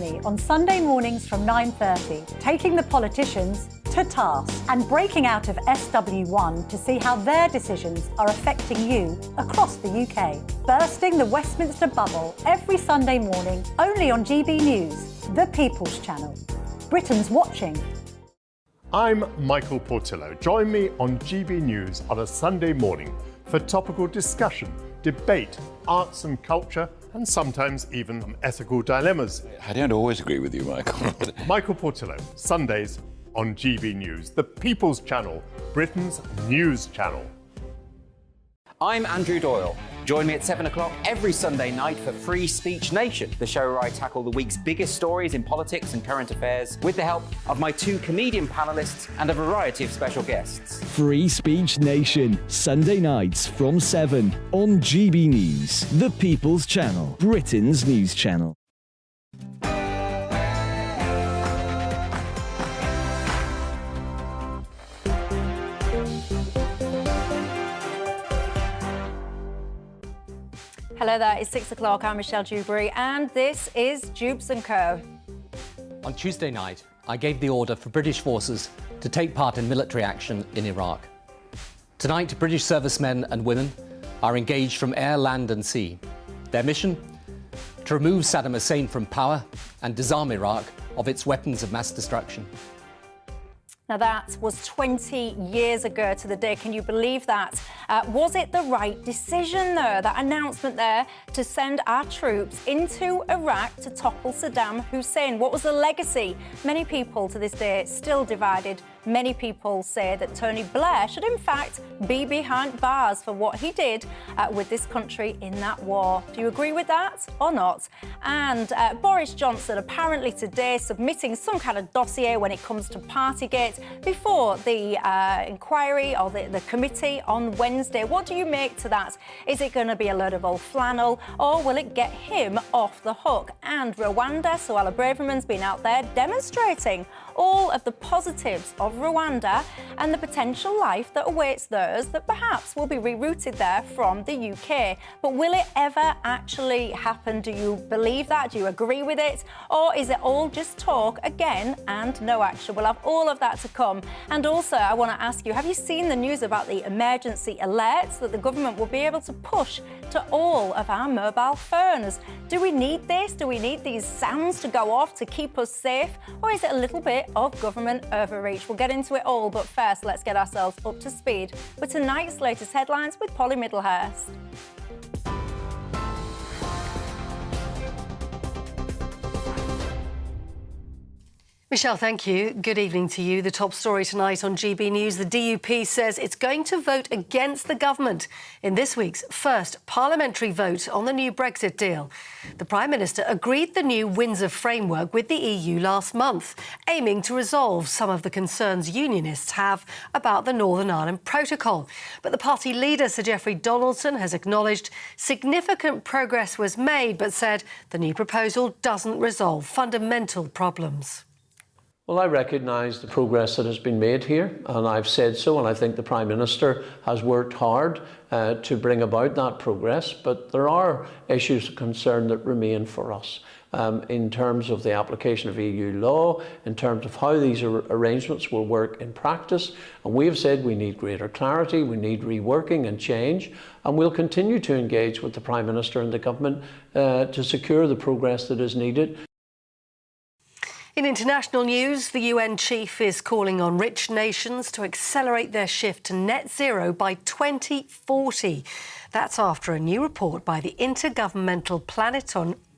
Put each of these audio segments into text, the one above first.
Germany on Sunday mornings from 9:30, taking the politicians to task and breaking out of SW1 to see how their decisions are affecting you across the UK. Bursting the Westminster bubble every Sunday morning only on GBNews, the People's Channel. Britain's watching. I'm Michael Portillo. Join me on GB News on a Sunday morning for topical discussion, debate, arts and culture, and sometimes even ethical dilemmas. I don't always agree with you, Michael. Michael Portillo, Sundays on GB News, the People's Channel, Britain's news channel. I'm Andrew Doyle. Join me at 7 o'clock every Sunday night for Free Speech Nation, the show where I tackle the week's biggest stories in politics and current affairs with the help of my two comedian panellists and a variety of special guests. Free Speech Nation, Sunday nights from 7 on GB News, the People's Channel, Britain's news channel. Hello there, it's 6 o'clock. I'm Michelle Dewberry, and this is Dewbs & Co. On Tuesday night, I gave the order for British forces to take part in military action in Iraq. Tonight, British servicemen and women are engaged from air, land and sea. Their mission? To remove Saddam Hussein from power and disarm Iraq of its weapons of mass destruction. Now, that was 20 years ago to the day. Can you believe that? Was it the right decision, though, that announcement there to send our troops into Iraq to topple Saddam Hussein? What was the legacy? Many people to this day still divided. Many people say that Tony Blair should, in fact, be behind bars for what he did with this country in that war. Do you agree with that or not? And Boris Johnson apparently today submitting some kind of dossier when it comes to Partygate before the inquiry or the committee on Wednesday. What do you make to that? Is it going to be a load of old flannel, or will it get him off the hook? And Rwanda, Suella Braverman's been out there demonstrating all of the positives of Rwanda and the potential life that awaits those that perhaps will be rerouted there from the UK. But will it ever actually happen? Do you believe that? Do you agree with it? Or is it all just talk again and no action? We'll have all of that to come. And also, I want to ask you, have you seen the news about the emergency alerts that the government will be able to push to all of our mobile phones? Do we need this? Do we need these sounds to go off to keep us safe? Or is it a little bit of government overreach? We'll get into it all, but first let's get ourselves up to speed with tonight's latest headlines with Polly Middlehurst. Michelle, thank you. Good evening to you. The top story tonight on GB News. The DUP says it's going to vote against the government in this week's first parliamentary vote on the new Brexit deal. The Prime Minister agreed the new Windsor framework with the EU last month, aiming to resolve some of the concerns unionists have about the Northern Ireland Protocol. But the party leader, Sir Geoffrey Donaldson, has acknowledged significant progress was made, but said the new proposal doesn't resolve fundamental problems. Well, I recognise the progress that has been made here, and I've said so, and I think the Prime Minister has worked hard to bring about that progress, but there are issues of concern that remain for us in terms of the application of EU law, in terms of how these arrangements will work in practice, and we have said we need greater clarity, we need reworking and change, and we'll continue to engage with the Prime Minister and the Government to secure the progress that is needed. In international news, the UN chief is calling on rich nations to accelerate their shift to net zero by 2040. That's after a new report by the Intergovernmental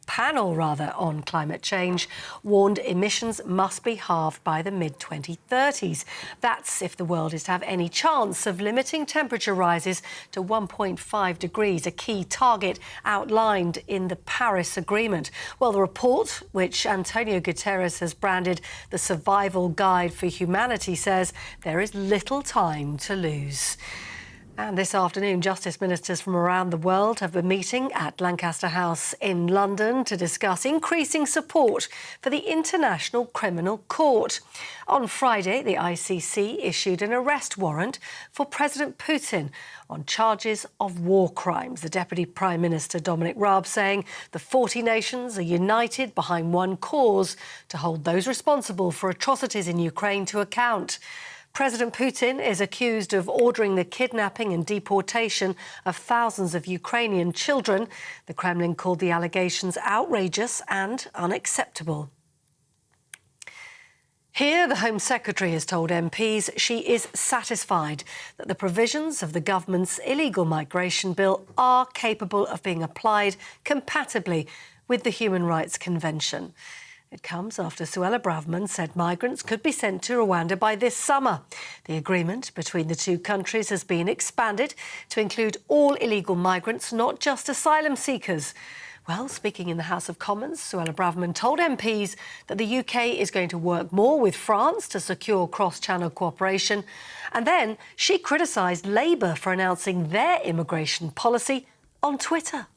Panel on climate change warned emissions must be halved by the mid-2030s. That's if the world is to have any chance of limiting temperature rises to 1.5 degrees, a key target outlined in the Paris Agreement. Well, the report, which Antonio Guterres has branded the survival guide for humanity, says there is little time to lose. And this afternoon, justice ministers from around the world have been meeting at Lancaster House in London to discuss increasing support for the International Criminal Court. On Friday, the ICC issued an arrest warrant for President Putin on charges of war crimes. The Deputy Prime Minister, Dominic Raab, saying the 40 nations are united behind one cause: to hold those responsible for atrocities in Ukraine to account. President Putin is accused of ordering the kidnapping and deportation of thousands of Ukrainian children. The Kremlin called the allegations outrageous and unacceptable. Here, the Home Secretary has told MPs she is satisfied that the provisions of the government's illegal migration bill are capable of being applied compatibly with the Human Rights Convention. It comes after Suella Braverman said migrants could be sent to Rwanda by this summer. The agreement between the two countries has been expanded to include all illegal migrants, not just asylum seekers. Well, speaking in the House of Commons, Suella Braverman told MPs that the UK is going to work more with France to secure cross-channel cooperation. And then she criticised Labour for announcing their immigration policy on Twitter.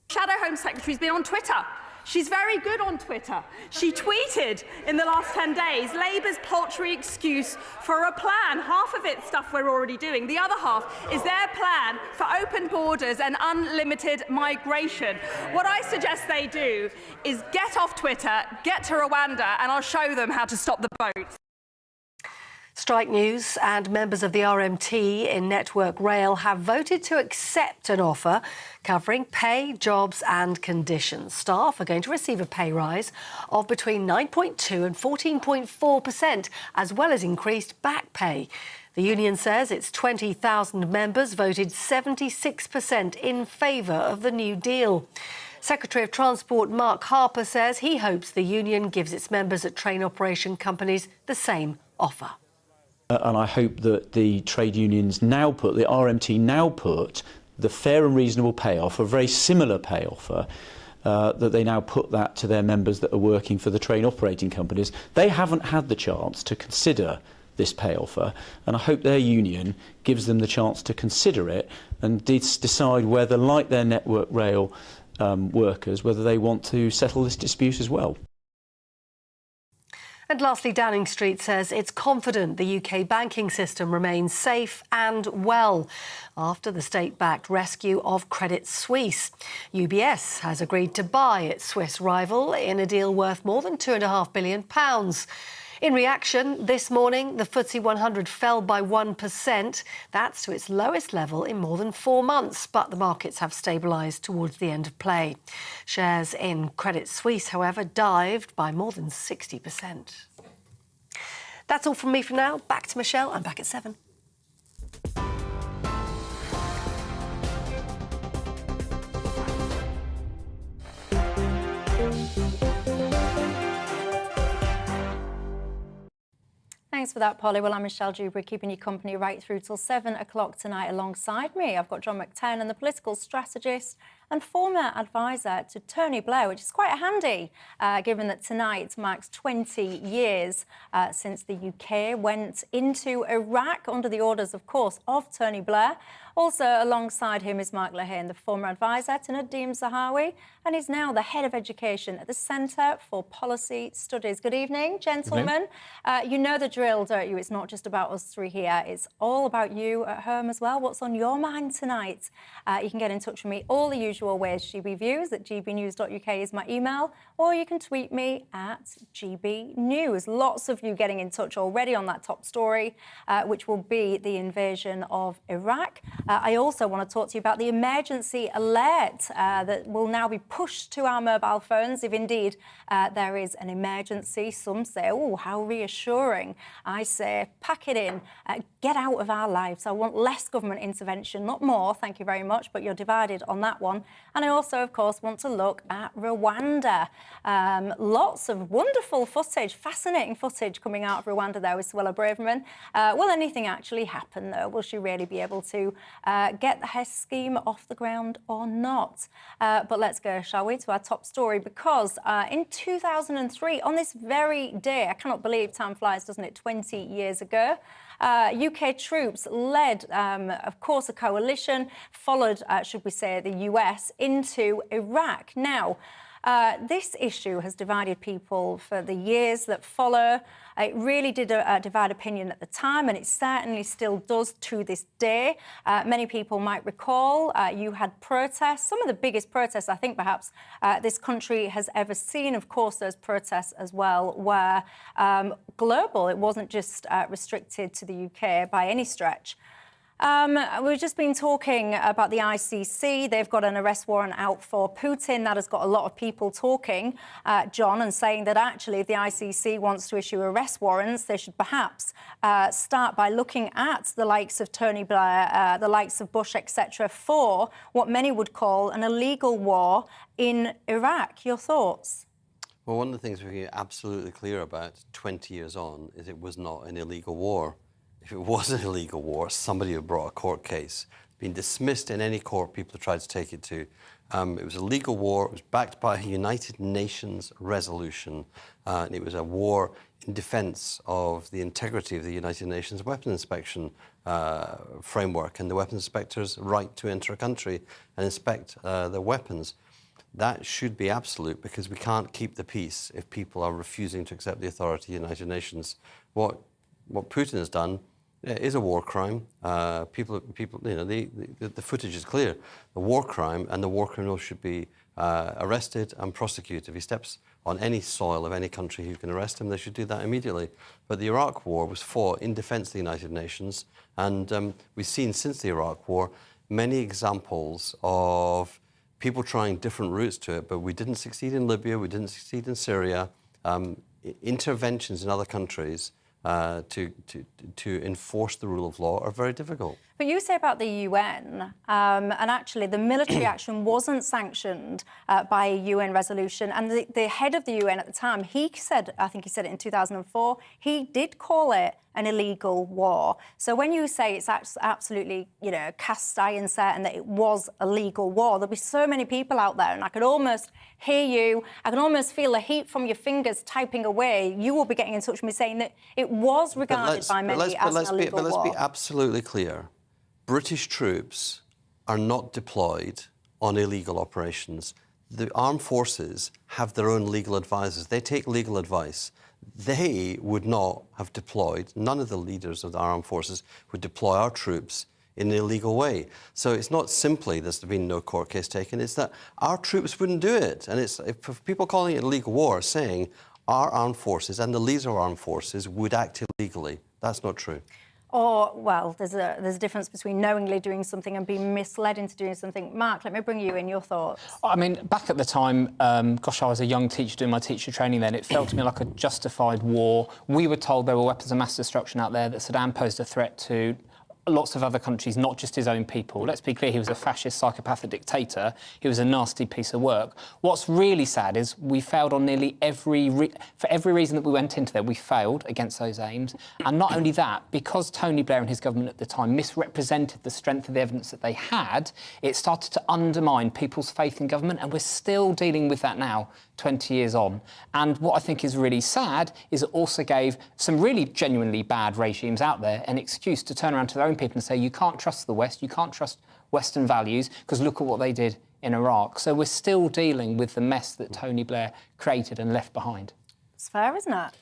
Shadow Home Secretary's been on Twitter. She's very good on Twitter. She tweeted in the last 10 days, Labour's paltry excuse for a plan. Half of it's stuff we're already doing. The other half is their plan for open borders and unlimited migration. What I suggest they do is get off Twitter, get to Rwanda, and I'll show them how to stop the boats. Strike News and members of the RMT in Network Rail have voted to accept an offer covering pay, jobs and conditions. Staff are going to receive a pay rise of between 9.2% and 14.4%, as well as increased back pay. The union says its 20,000 members voted 76% in favour of the new deal. Secretary of Transport Mark Harper says he hopes the union gives its members at train operation companies the same offer. And I hope that the trade unions now put, the RMT now put, the fair and reasonable pay offer, a very similar pay offer, that they now put that to their members that are working for the train operating companies. They haven't had the chance to consider this pay offer, and I hope their union gives them the chance to consider it and decide whether, like their Network Rail workers, whether they want to settle this dispute as well. And lastly, Downing Street says it's confident the UK banking system remains safe and well after the state-backed rescue of Credit Suisse. UBS has agreed to buy its Swiss rival in a deal worth more than £2.5 billion. In reaction, this morning, the FTSE 100 fell by 1%. That's to its lowest level in more than 4 months, but the markets have stabilised towards the end of play. Shares in Credit Suisse, however, dived by more than 60%. That's all from me for now. Back to Michelle. I'm back at 7. Thanks for that, Polly. Well, I'm Michelle Dewbs, keeping you company right through till 7 o'clock tonight. Alongside me, I've got John McTernan, the political strategist and former advisor to Tony Blair, which is quite handy, given that tonight marks 20 years since the UK went into Iraq under the orders, of course, of Tony Blair. Also alongside him is Mark Lehane, the former advisor to Nadeem Zahawi, and he's now the head of education at the Centre for Policy Studies. Good evening, gentlemen. You know the drill, don't you? It's not just about us three here. It's all about you at home as well. What's on your mind tonight? You can get in touch with me all the usual ways. GBViews at gbnews.uk is my email, or you can tweet me at GBNews. Lots of you getting in touch already on that top story, which will be the invasion of Iraq. I also want to talk to you about the emergency alert that will now be pushed to our mobile phones if indeed there is an emergency. Some say, oh, how reassuring. I say, pack it in, get out of our lives. I want less government intervention, not more, thank you very much, but you're divided on that one. And I also, of course, want to look at Rwanda. Lots of wonderful footage, fascinating footage coming out of Rwanda there with Suella Braverman. Will anything actually happen, though? Will she really be able to get her scheme off the ground or not? But let's go, shall we, to our top story, because in 2003, on this very day, I cannot believe time flies, doesn't it, 20 years ago, UK troops led, of course, a coalition, followed, should we say, the US into Iraq. Now, this issue has divided people for the years that follow. It really did divide opinion at the time, and it certainly still does to this day. Many people might recall you had protests, some of the biggest protests I think perhaps this country has ever seen. Of course, those protests as well were global. It wasn't just restricted to the UK by any stretch. We've just been talking about the ICC. They've got an arrest warrant out for Putin. That has got a lot of people talking, John, and saying that actually if the ICC wants to issue arrest warrants, they should perhaps start by looking at the likes of Tony Blair, the likes of Bush, etc., for what many would call an illegal war in Iraq. Your thoughts? Well, one of the things we're absolutely clear about 20 years on is it was not an illegal war. If it was an illegal war, somebody had brought a court case, been dismissed in any court people tried to take it to. It was a legal war. It was backed by a United Nations resolution. And it was a war in defence of the integrity of the United Nations weapons inspection framework and the weapons inspector's right to enter a country and inspect their weapons. That should be absolute, because we can't keep the peace if people are refusing to accept the authority of the United Nations. What Putin has done is a war crime. People, you know, the footage is clear. A war crime, and the war criminal should be arrested and prosecuted. If he steps on any soil of any country who can arrest him, they should do that immediately. But the Iraq War was fought in defence of the United Nations, and we've seen since the Iraq War many examples of people trying different routes to it, but we didn't succeed in Libya, we didn't succeed in Syria. Interventions in other countries to enforce the rule of law are very difficult. But you say about the UN, and actually the military action wasn't sanctioned by a UN resolution. And the head of the UN at the time, he said, I think he said it in 2004, he did call it an illegal war. So when you say it's absolutely, you know, cast iron certain that it was a legal war, there'll be so many people out there, and I could almost hear you, I can almost feel the heat from your fingers typing away. You will be getting in touch with me saying that it was regarded by many as an illegal war. But let's be absolutely clear. British troops are not deployed on illegal operations. The armed forces have their own legal advisors. They take legal advice. They would not have deployed, none of the leaders of the armed forces would deploy our troops in an illegal way. So it's not simply there's been no court case taken, it's that our troops wouldn't do it. And it's if people calling it a legal war are saying our armed forces and the leaders of our armed forces would act illegally. That's not true. Or, well, there's a difference between knowingly doing something and being misled into doing something. Mark, let me bring you in, your thoughts. I mean, back at the time, gosh, I was a young teacher doing my teacher training then. It felt to me like a justified war. We were told there were weapons of mass destruction out there, that Saddam posed a threat to lots of other countries, not just his own people. Let's be clear, he was a fascist, psychopathic dictator. He was a nasty piece of work. What's really sad is we failed on nearly for every reason that we went into there, we failed against those aims. And not only that, because Tony Blair and his government at the time misrepresented the strength of the evidence that they had, it started to undermine people's faith in government, and we're still dealing with that now, 20 years on. And what I think is really sad is it also gave some really genuinely bad regimes out there an excuse to turn around to their own people and say, you can't trust the West, you can't trust Western values, because look at what they did in Iraq. So we're still dealing with the mess that Tony Blair created and left behind. It's fair, isn't it?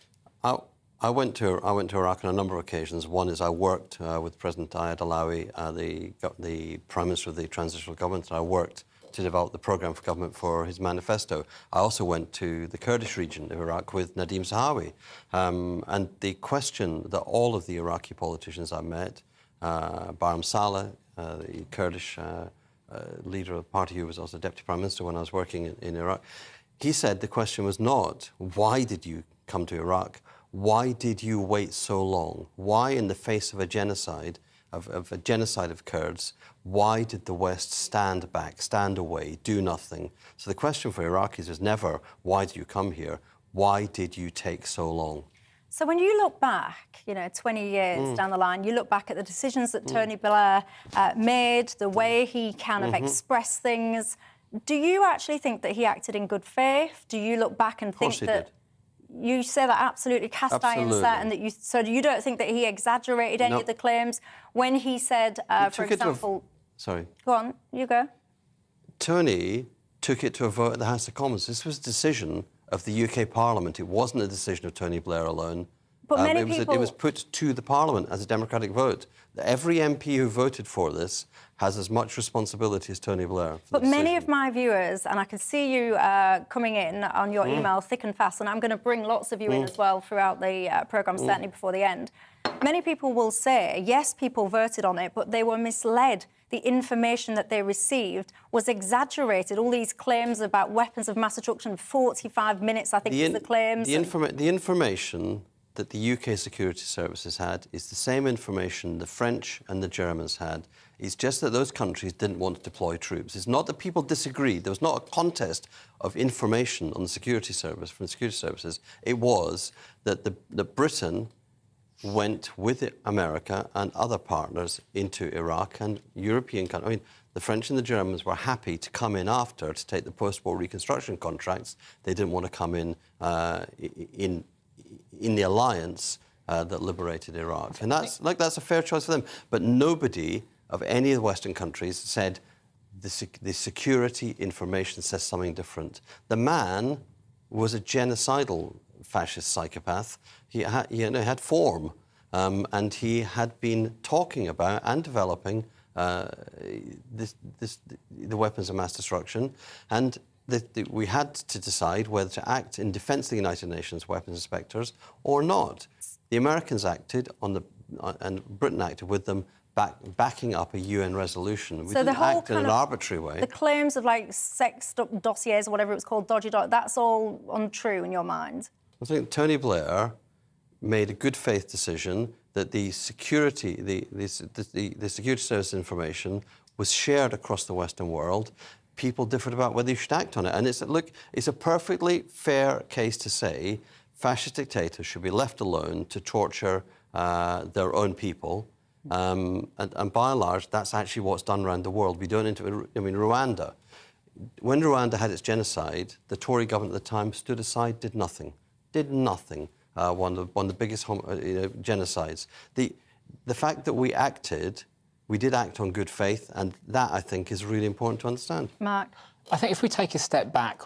I went to Iraq on a number of occasions. One is I worked with President Ayad Alawi, the Prime Minister of the Transitional Government, and I worked to develop the programme for government for his manifesto. I also went to the Kurdish region of Iraq with Nadim Zahawi. And the question that all of the Iraqi politicians I met, Barham Saleh, the Kurdish leader of the party who was also Deputy Prime Minister when I was working in Iraq, he said the question was not, why did you come to Iraq? Why did you wait so long? Why, in the face of a genocide, of Kurds, why did the West stand back, stand away, do nothing? So the question for Iraqis is never, why did you come here? Why did you take so long? So when you look back, 20 years down the line, you look back at the decisions that Tony Blair made, the way he kind of expressed things. Do you actually think that he acted in good faith? Do you look back and think that... you say that absolutely cast iron set, and that you don't think that he exaggerated any of the claims when he said, for example... Sorry. Go on, you go. Tony took it to a vote at the House of Commons. This was a decision of the UK Parliament. It wasn't a decision of Tony Blair alone. But many people... It was put to the Parliament as a democratic vote. Every MP who voted for this has as much responsibility as Tony Blair. But many of my viewers, and I can see you coming in on your email thick and fast, and I'm going to bring lots of you in as well throughout the programme, certainly before the end. Many people will say, yes, people voted on it, but they were misled. The information that they received was exaggerated. All these claims about weapons of mass destruction, 45 minutes, I think, was the claims. The information that the UK security services had is the same information the French and the Germans had. It's just that those countries didn't want to deploy troops. It's not that people disagreed. There was not a contest of information on the security service from the security services. It was that Britain went with America and other partners into Iraq and European countries. I mean, the French and the Germans were happy to come in after to take the post-war reconstruction contracts. They didn't want to come in the alliance that liberated Iraq. And that's a fair choice for them. But nobody of any of the Western countries said the security information says something different. The man was a genocidal fascist psychopath. He had form, and he had been talking about and developing the weapons of mass destruction. And we had to decide whether to act in defence of the United Nations weapons inspectors or not. The Americans acted and Britain acted with them, backing up a UN resolution. We didn't act in an arbitrary way. The claims of sex dossiers or whatever it was called, that's all untrue in your mind? I think Tony Blair made a good faith decision that the security service information was shared across the Western world. People differed about whether you should act on it. And it's a perfectly fair case to say fascist dictators should be left alone to torture their own people. And by and large, that's actually what's done around the world. We don't Rwanda. When Rwanda had its genocide, the Tory government at the time stood aside, did nothing. One of the biggest genocides. The fact that we did act on good faith, and that, I think, is really important to understand. Mark? I think if we take a step back,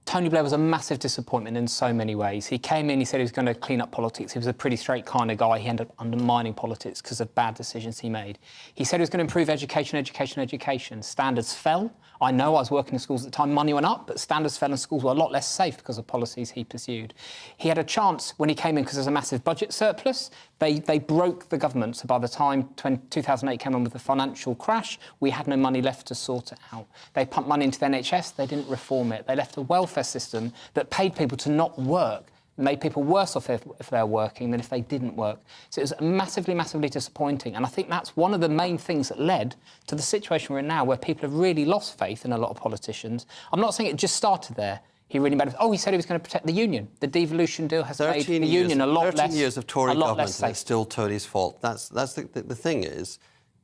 Tony Blair was a massive disappointment in so many ways. He came in, he said he was going to clean up politics. He was a pretty straight kind of guy. He ended up undermining politics because of bad decisions he made. He said he was going to improve education. Standards fell. I know, I was working in schools at the time, money went up, but standards fell and schools were a lot less safe because of policies he pursued. He had a chance when he came in because there's a massive budget surplus. They broke the government, so by the time 2008 came on with the financial crash, we had no money left to sort it out. They pumped money into the NHS, they didn't reform it. They left a welfare system that paid people to not work, made people worse off if they're working than if they didn't work. So it was massively, massively disappointing. And I think that's one of the main things that led to the situation we're in now, where people have really lost faith in a lot of politicians. I'm not saying it just started there. He really made it. Oh, he said he was going to protect the union. The devolution deal has made the union a lot less. 13 years of Tory government, and it's still Tony's fault. That's the thing is,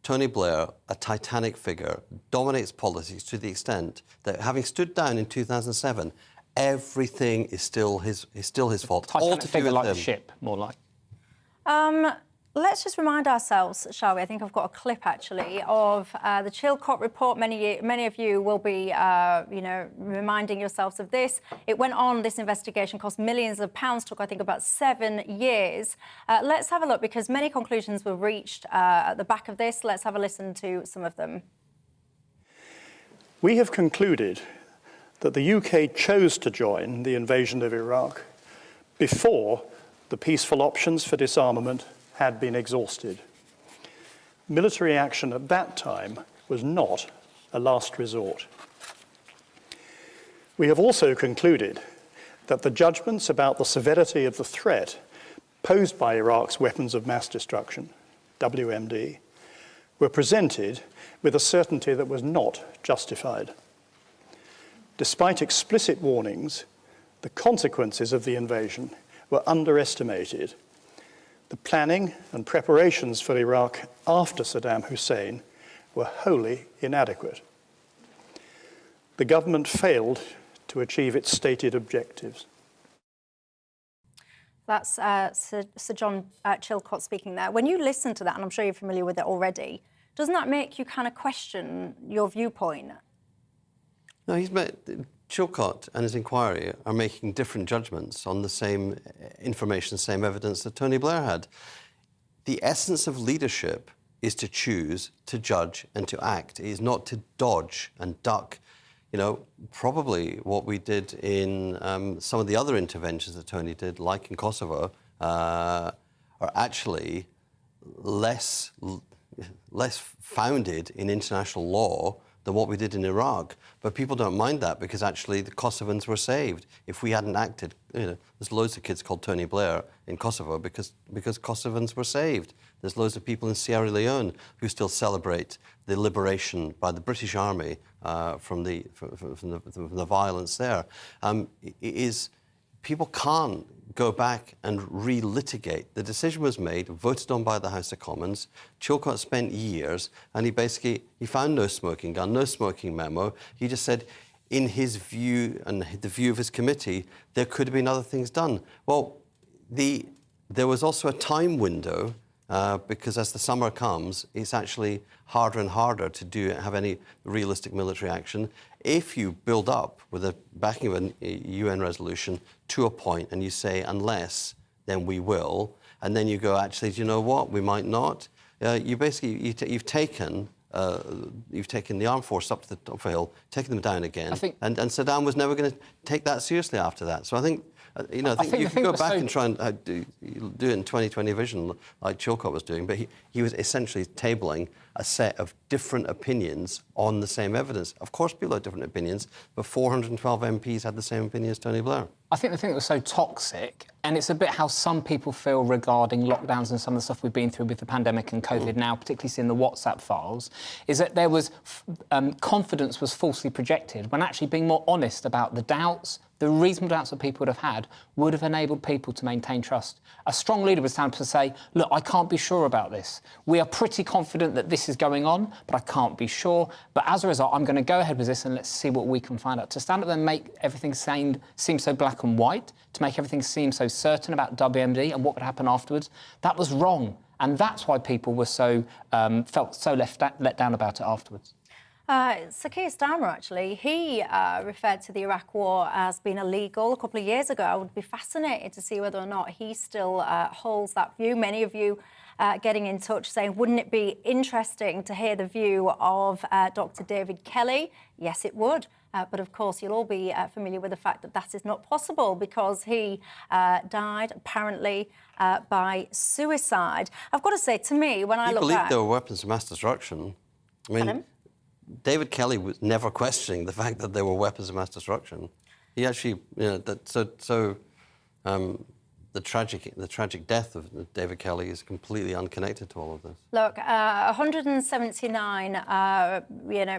Tony Blair, a titanic figure, dominates politics to the extent that, having stood down in 2007, everything is still his fault. Titanic figure like the ship, more like. Let's just remind ourselves, shall we? I think I've got a clip, actually, of the Chilcot report. Many of you will be, reminding yourselves of this. It went on, this investigation cost millions of pounds, took, I think, about 7 years. Let's have a look, because many conclusions were reached at the back of this. Let's have a listen to some of them. We have concluded that the UK chose to join the invasion of Iraq before the peaceful options for disarmament had been exhausted. Military action at that time was not a last resort. We have also concluded that the judgments about the severity of the threat posed by Iraq's weapons of mass destruction, WMD, were presented with a certainty that was not justified. Despite explicit warnings, the consequences of the invasion were underestimated. The planning and preparations for Iraq after Saddam Hussein were wholly inadequate. The government failed to achieve its stated objectives. That's Sir John Chilcot speaking there. When you listen to that, and I'm sure you're familiar with it already, doesn't that make you kind of question your viewpoint? No, Chilcot and his inquiry are making different judgments on the same information, same evidence that Tony Blair had. The essence of leadership is to choose, to judge and to act. It is not to dodge and duck. You know, probably what we did in some of the other interventions that Tony did, like in Kosovo, are actually less founded in international law than what we did in Iraq. But people don't mind that because actually the Kosovans were saved. If we hadn't acted, you know, there's loads of kids called Tony Blair in Kosovo because Kosovans were saved. There's loads of people in Sierra Leone who still celebrate the liberation by the British Army from the violence there. People can't go back and re-litigate. The decision was made, voted on by the House of Commons. Chilcot spent years, and he found no smoking gun, no smoking memo. He just said, in his view and the view of his committee, there could have been other things done. Well, there was also a time window because as the summer comes, it's actually harder and harder to have any realistic military action. If you build up with the backing of a UN resolution to a point and you say, unless, then we will, and then you go, actually, do you know what, we might not, you've taken the armed force up to the top of the hill, taken them down again, and Saddam was never going to take that seriously after that. So I think, you know, I think you can go back and try and do it in 2020 vision like Chilcot was doing, but he was essentially tabling a set of different opinions on the same evidence. Of course, people have different opinions, but 412 MPs had the same opinion as Tony Blair. I think the thing that was so toxic, and it's a bit how some people feel regarding lockdowns and some of the stuff we've been through with the pandemic and COVID now, particularly seeing the WhatsApp files, is that there was confidence was falsely projected when actually being more honest about the doubts, the reasonable doubts that people would have had would have enabled people to maintain trust. A strong leader would stand up to say, look, I can't be sure about this. We are pretty confident that this is going on, but I can't be sure. But as a result, I'm going to go ahead with this and let's see what we can find out. To stand up there and make everything seem so black and white, to make everything seem so certain about WMD and what would happen afterwards, that was wrong. And that's why people were felt so let down about it afterwards. Sir Keir Starmer, actually, he referred to the Iraq war as being illegal a couple of years ago. I would be fascinated to see whether or not he still holds that view. Many of you getting in touch saying, wouldn't it be interesting to hear the view of Dr. David Kelly? Yes, it would. But of course, you'll all be familiar with the fact that that is not possible because he died, apparently, by suicide. I've got to say, to me, when I look back... You believe there were weapons of mass destruction? I mean, David Kelly was never questioning the fact that there were weapons of mass destruction. He actually, you know, the tragic death of David Kelly is completely unconnected to all of this. Look, 179,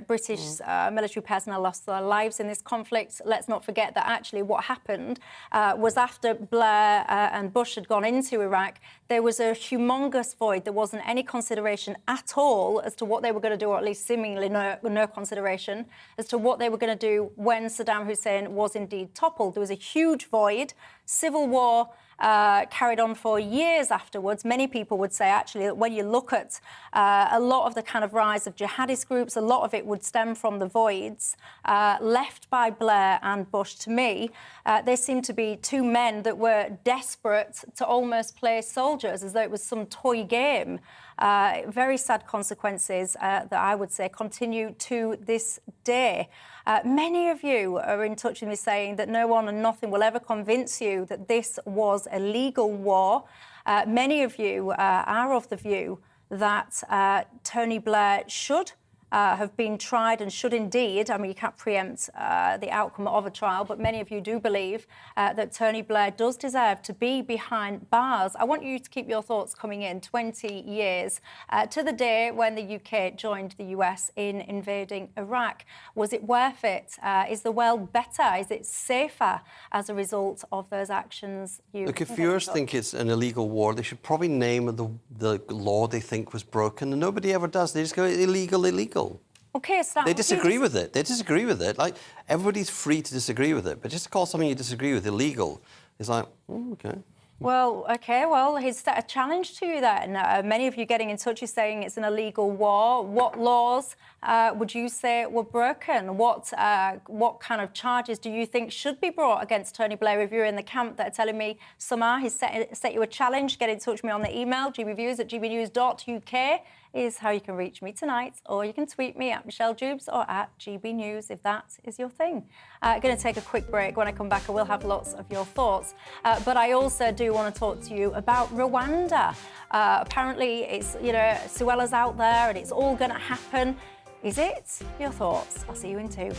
British military personnel lost their lives in this conflict. Let's not forget that actually what happened was after Blair and Bush had gone into Iraq, there was a humongous void. There wasn't any consideration at all as to what they were going to do, or at least seemingly no consideration as to what they were going to do when Saddam Hussein was indeed toppled. There was a huge void. Civil war carried on for years afterwards. Many people would say, actually, that when you look at a lot of the kind of rise of jihadist groups, a lot of it would stem from the voids left by Blair and Bush. To me, there seemed to be two men that were desperate to almost play soldiers as though it was some toy game. Very sad consequences that I would say continue to this day. Many of you are in touch with me saying that no one and nothing will ever convince you that this was a legal war. Many of you are of the view that Tony Blair should have been tried and should indeed, I mean, you can't preempt the outcome of a trial, but many of you do believe that Tony Blair does deserve to be behind bars. I want you to keep your thoughts coming in 20 years to the day when the UK joined the US in invading Iraq. Was it worth it? Is the world better? Is it safer as a result of those actions? Look, if viewers think it's an illegal war, they should probably name the law they think was broken, and nobody ever does. They just go illegal, illegal. Okay, they disagree with it. They disagree with it. Like, everybody's free to disagree with it, but just to call something you disagree with illegal is like, okay. Well, OK, well, he's set a challenge to you then. Many of you getting in touch, you're saying it's an illegal war. What laws would you say were broken? What kind of charges do you think should be brought against Tony Blair? If you're in the camp that are telling me some are, he's set you a challenge. Get in touch with me on the email, gbviews@gbnews.uk is how you can reach me tonight, or you can tweet me at Michelle Dewbs or at GBNews if that is your thing. Going to take a quick break. When I come back, I will have lots of your thoughts. But I also do want to talk to you about Rwanda. Apparently, it's, you know, Suella's out there and it's all going to happen. Is it? Your thoughts. I'll see you in 2.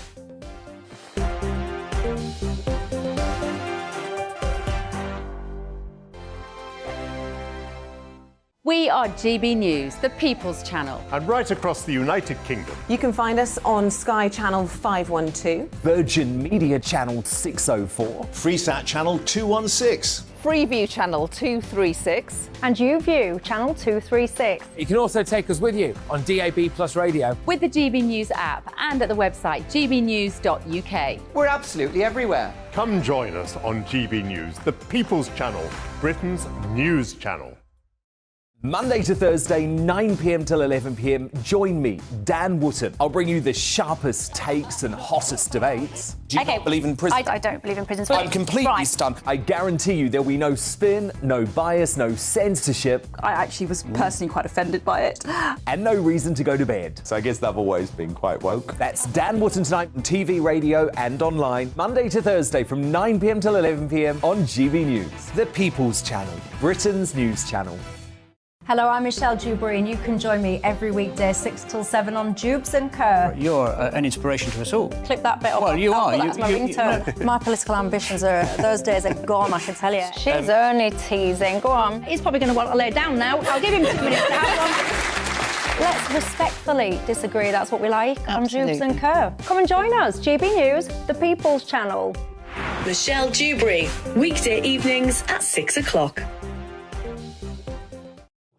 We are GB News, the People's Channel. And right across the United Kingdom. You can find us on Sky Channel 512. Virgin Media Channel 604. Freesat Channel 216. Freeview Channel 236. And YouView Channel 236. You can also take us with you on DAB+ radio. With the GB News app and at the website gbnews.uk. We're absolutely everywhere. Come join us on GB News, the People's Channel, Britain's news channel. Monday to Thursday, 9 p.m. till 11 p.m. Join me, Dan Wootton. I'll bring you the sharpest takes and hottest debates. Do you not believe in prison? I don't believe in prison. I'm completely stunned. I guarantee you there'll be no spin, no bias, no censorship. I actually was personally quite offended by it. And no reason to go to bed. So I guess they've always been quite woke. That's Dan Wootton tonight on TV, radio and online. Monday to Thursday from 9 p.m. till 11 p.m. on GB News. The People's Channel, Britain's news channel. Hello, I'm Michelle Dewberry, and you can join me every weekday 6 till 7 on Dewbs and Co. You're an inspiration to us all. Clip that bit off. Well, you are. That's my ringtone. My political ambitions those days are gone, I can tell you. She's only teasing. Go on. He's probably going to want to lay down now. I'll give him 2 minutes to have one. Let's respectfully disagree. That's what we like on Dewbs and Co. Come and join us. GB News, the People's Channel. Michelle Dewberry, weekday evenings at 6 o'clock.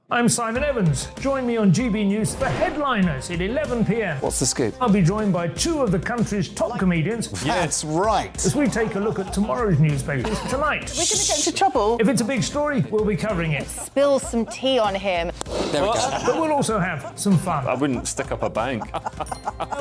I'm Simon Evans. Join me on GB News for Headliners at 11 p.m. What's the scoop? I'll be joined by 2 of the country's top comedians. That's right. As we take a look at tomorrow's newspapers tonight. We're going to get into trouble. If it's a big story, we'll be covering it. Spill some tea on him. There we go. But we'll also have some fun. I wouldn't stick up a bank.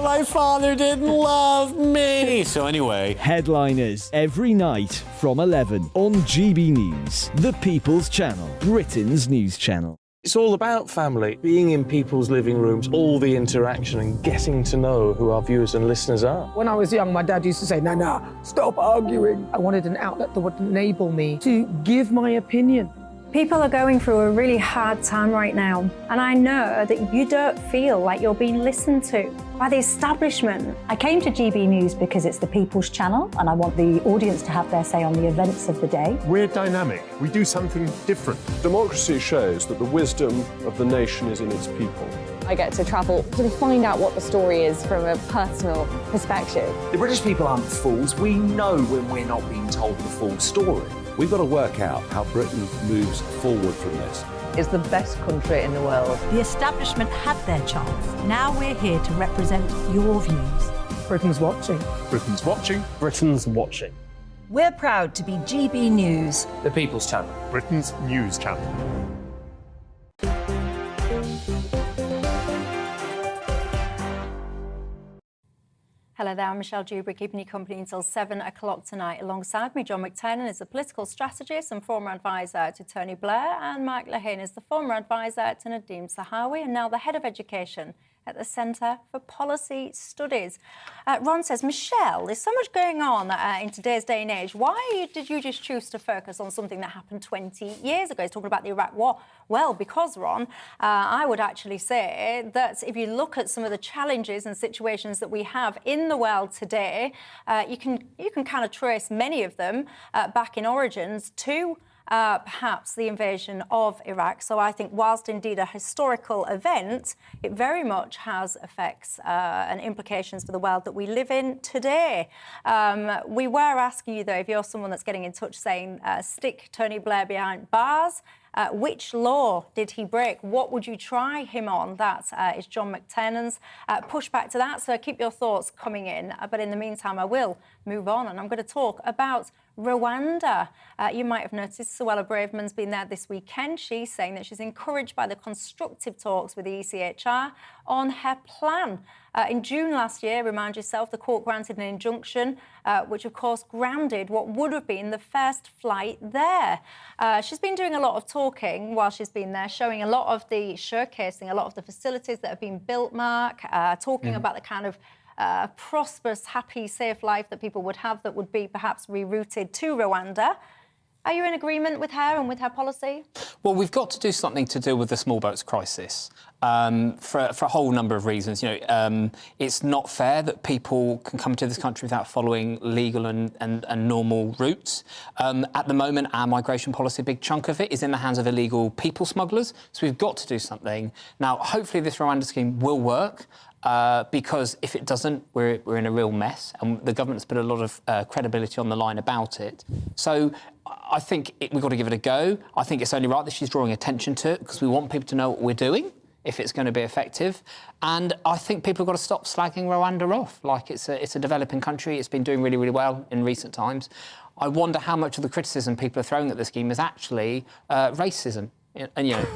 My father didn't love me. So anyway. Headliners every night from 11 on GB News, the People's Channel, Britain's news channel. It's all about family, being in people's living rooms, all the interaction and getting to know who our viewers and listeners are. When I was young, my dad used to say, no, stop arguing. I wanted an outlet that would enable me to give my opinion. People are going through a really hard time right now, and I know that you don't feel like you're being listened to by the establishment. I came to GB News because it's the People's Channel, and I want the audience to have their say on the events of the day. We're dynamic. We do something different. Democracy shows that the wisdom of the nation is in its people. I get to travel to find out what the story is from a personal perspective. The British people aren't fools. We know when we're not being told the full story. We've got to work out how Britain moves forward from this. It's the best country in the world. The establishment had their chance. Now we're here to represent your views. Britain's watching. Britain's watching. Britain's watching. We're proud to be GB News, The People's Channel, Britain's news channel. Hello there, I'm Michelle Dewberry, keeping you company until 7 o'clock tonight. Alongside me, John McTernan is a political strategist and former advisor to Tony Blair, and Mike Lehane is the former advisor to Nadhim Zahawi and now the head of education at the Centre for Policy Studies. Ron says, Michelle, there's so much going on in today's day and age. Why did you just choose to focus on something that happened 20 years ago? He's talking about the Iraq War. Well, because, Ron, I would actually say that if you look at some of the challenges and situations that we have in the world today, you can kind of trace many of them back in origins to perhaps the invasion of Iraq. So I think whilst indeed a historical event, it very much has effects and implications for the world that we live in today. We were asking you, though, if you're someone that's getting in touch saying, stick Tony Blair behind bars, which law did he break? What would you try him on? That is John McTernan's pushback to that. So keep your thoughts coming in. But in the meantime, I will move on and I'm going to talk about Rwanda. You might have noticed Suella Braverman's been there this weekend. She's saying that she's encouraged by the constructive talks with the ECHR on her plan. In June last year, remind yourself, the court granted an injunction, which of course grounded what would have been the first flight there. She's been doing a lot of talking while she's been there, showing a lot of the, showcasing a lot of the facilities that have been built, Mark, talking about the kind of prosperous, happy, safe life that people would have that would be perhaps rerouted to Rwanda. Are you in agreement with her and with her policy? Well, we've got to do something to deal with the small boats crisis for a whole number of reasons. You know, it's not fair that people can come to this country without following legal and normal routes. At the moment, our migration policy, a big chunk of it, is in the hands of illegal people smugglers. So we've got to do something. Now, hopefully this Rwanda scheme will work. Because if it doesn't, we're in a real mess, and the government's put a lot of credibility on the line about it. So I think we've got to give it a go. I think it's only right that she's drawing attention to it because we want people to know what we're doing if it's going to be effective. And I think people have got to stop slagging Rwanda off. Like, it's a developing country. It's been doing really, really well in recent times. I wonder how much of the criticism people are throwing at the scheme is actually racism, and, you know,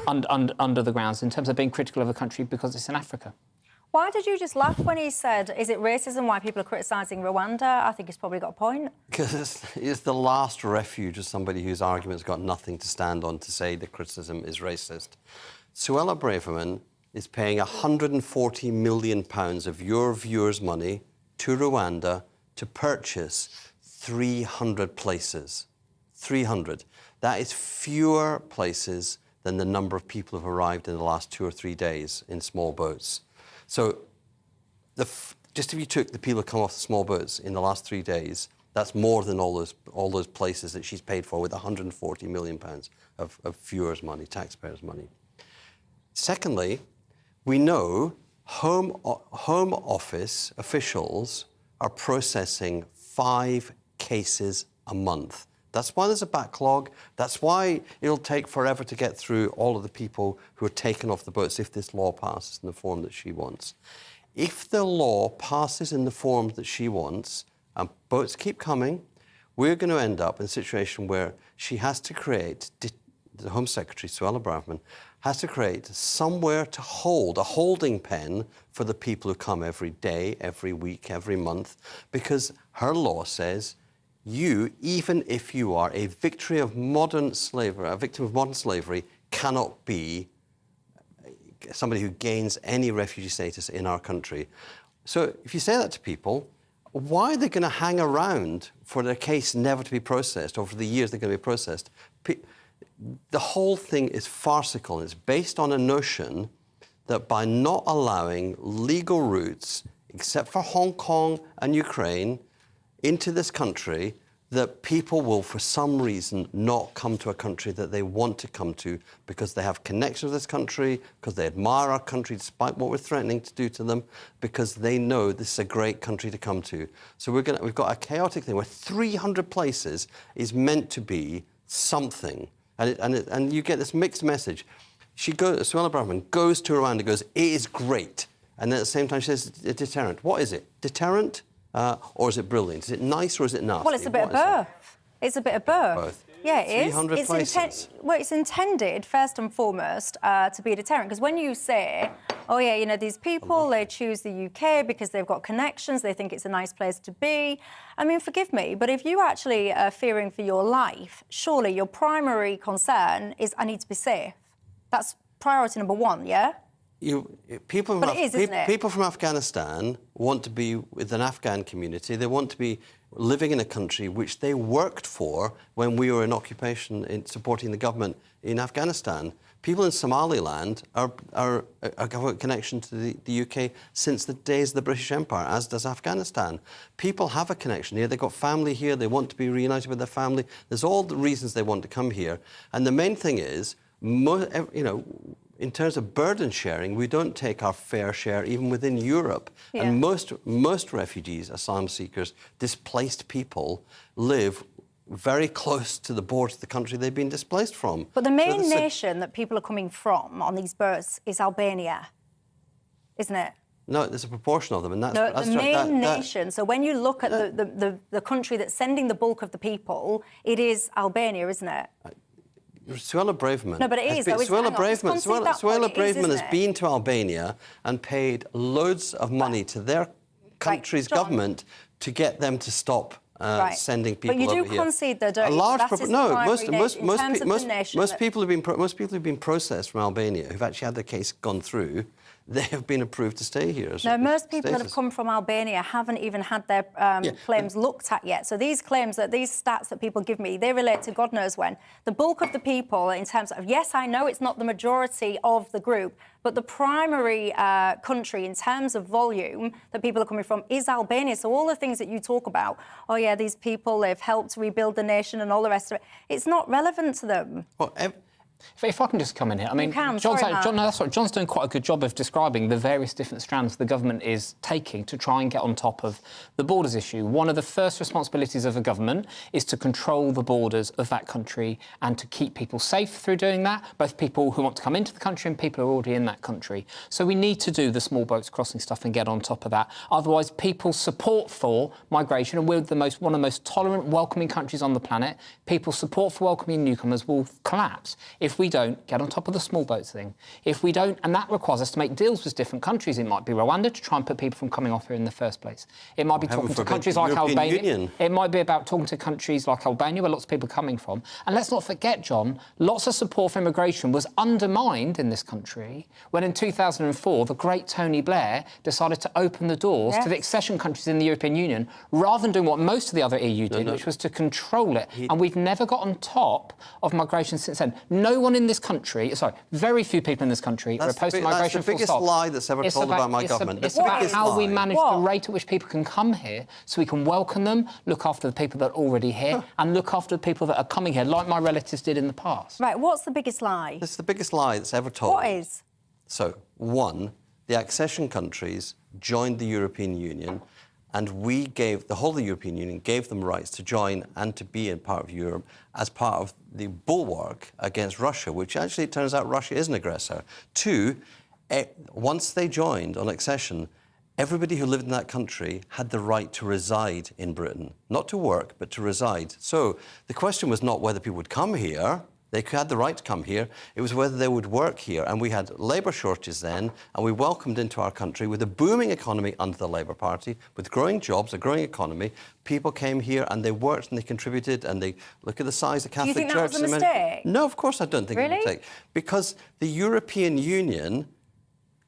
under the grounds in terms of being critical of a country because it's in Africa. Why did you just laugh when he said, is it racism why people are criticising Rwanda? I think he's probably got a point. Because it's the last refuge of somebody whose argument's got nothing to stand on to say the criticism is racist. Suella Braverman is paying £140 million of your viewers' money to Rwanda to purchase 300 places. 300. That is fewer places than the number of people who have arrived in the last 2 or 3 days in small boats. So, just if you took the people who come off the small boats in the last 3 days, that's more than all those places that she's paid for with £140 million of viewers' money, taxpayers' money. Secondly, we know Home Office officials are processing 5 cases a month. That's why there's a backlog. That's why it'll take forever to get through all of the people who are taken off the boats if this law passes in the form that she wants. If the law passes in the form that she wants and boats keep coming, we're going to end up in a situation where she has to create, the Home Secretary, Suella Braverman, has to create somewhere to hold, a holding pen for the people who come every day, every week, every month, because her law says you, even if you are a victim of modern slavery, cannot be somebody who gains any refugee status in our country. So if you say that to people, why are they going to hang around for their case never to be processed, or for the years they're going to be processed? The whole thing is farcical. It's based on a notion that by not allowing legal routes, except for Hong Kong and Ukraine, into this country, that people will, for some reason, not come to a country that they want to come to because they have connections with this country, because they admire our country despite what we're threatening to do to them, because they know this is a great country to come to. So we've got a chaotic thing where 300 places is meant to be something. And you get this mixed message. Suella Braverman goes to Rwanda, goes, it is great. And then at the same time she says, a deterrent. What is it? Deterrent? Or is it brilliant? Is it nice or is it nasty? Well, it's a bit of both. It's a bit of both. Yeah, it is. 300 places. It's intended, first and foremost, to be a deterrent. Because when you say, oh, yeah, you know, these people, they choose the UK because they've got connections, they think it's a nice place to be. I mean, forgive me, but if you actually are fearing for your life, surely your primary concern is, I need to be safe. That's priority number one, yeah? People from Afghanistan want to be with an Afghan community. They want to be living in a country which they worked for when we were in occupation in supporting the government in Afghanistan. People in Somaliland have a connection to the UK since the days of the British Empire, as does Afghanistan. People have a connection here. They've got family here. They want to be reunited with their family. There's all the reasons they want to come here. And the main thing is, you know, in terms of burden sharing, we don't take our fair share even within Europe. Yeah. And most refugees, asylum seekers, displaced people live very close to the border of the country they've been displaced from. But the main nation that people are coming from on these boats is Albania, isn't it? No, there's a proportion of them, and that's No, that's the right, main nation. So when you look at the country that's sending the bulk of the people, it is Albania, isn't it? Suella Braverman. No, but it is, though, isn't it? Suella Hang on, just concede that Suella point. It is, Braverman has isn't it? been to Albania and paid loads of money to their country's John. government to get them to stop sending people But you over do here. concede, though, don't A you? large That is the primary nation, in terms of the nation most that- people who've been processed from Albania, who've actually had their case gone through, they have been approved to stay here. No, most people that have come from Albania haven't even had their claims looked at yet. So these claims, these stats that people give me, they relate to God knows when. The bulk of the people, in terms of, yes, I know it's not the majority of the group, but the primary country in terms of volume that people are coming from is Albania. So all the things that you talk about, oh yeah, these people, they've helped rebuild the nation and all the rest of it, it's not relevant to them. Well, if I can just come in here, I mean, You can, John's, sorry, Matt. John, no, that's right. John's doing quite a good job of describing the various different strands the government is taking to try and get on top of the borders issue. One of the first responsibilities of a government is to control the borders of that country and to keep people safe through doing that, both people who want to come into the country and people who are already in that country. So we need to do the small boats crossing stuff and get on top of that. Otherwise, people's support for migration, and we're one of the most tolerant, welcoming countries on the planet, people's support for welcoming newcomers will collapse if we don't get on top of the small boats thing. If we don't, and that requires us to make deals with different countries. It might be Rwanda to try and put people from coming off here in the first place. It might be talking to countries like Albania. It might be about talking to countries like Albania, where lots of people are coming from. And let's not forget, John, lots of support for immigration was undermined in this country when in 2004, the great Tony Blair decided to open the doors to the accession countries in the European Union, rather than doing what most of the other EU did, which was to control it. And we've never got on top of migration since then. No one in this country, very few people in this country are opposed to migration. That's the biggest lie that's ever told about my government. It's about how we manage the rate at which people can come here so we can welcome them, look after the people that are already here, and look after the people that are coming here, like my relatives did in the past. Right, what's the biggest lie? It's the biggest lie that's ever told. What is? So, one, the accession countries joined the European Union, and we gave, the whole of the European Union gave them rights to join and to be a part of Europe as part of the bulwark against Russia, which actually it turns out Russia is an aggressor. Two, once they joined on accession, everybody who lived in that country had the right to reside in Britain. Not to work, but to reside. So the question was not whether people would come here. They had the right to come here. It was whether they would work here. And we had labour shortages then, and we welcomed into our country with a booming economy under the Labour Party, with growing jobs, a growing economy. People came here and they worked and they contributed, and they look at the size of the Catholic Church. Do you think that was a mistake? No, of course I don't think it's a mistake. Because the European Union,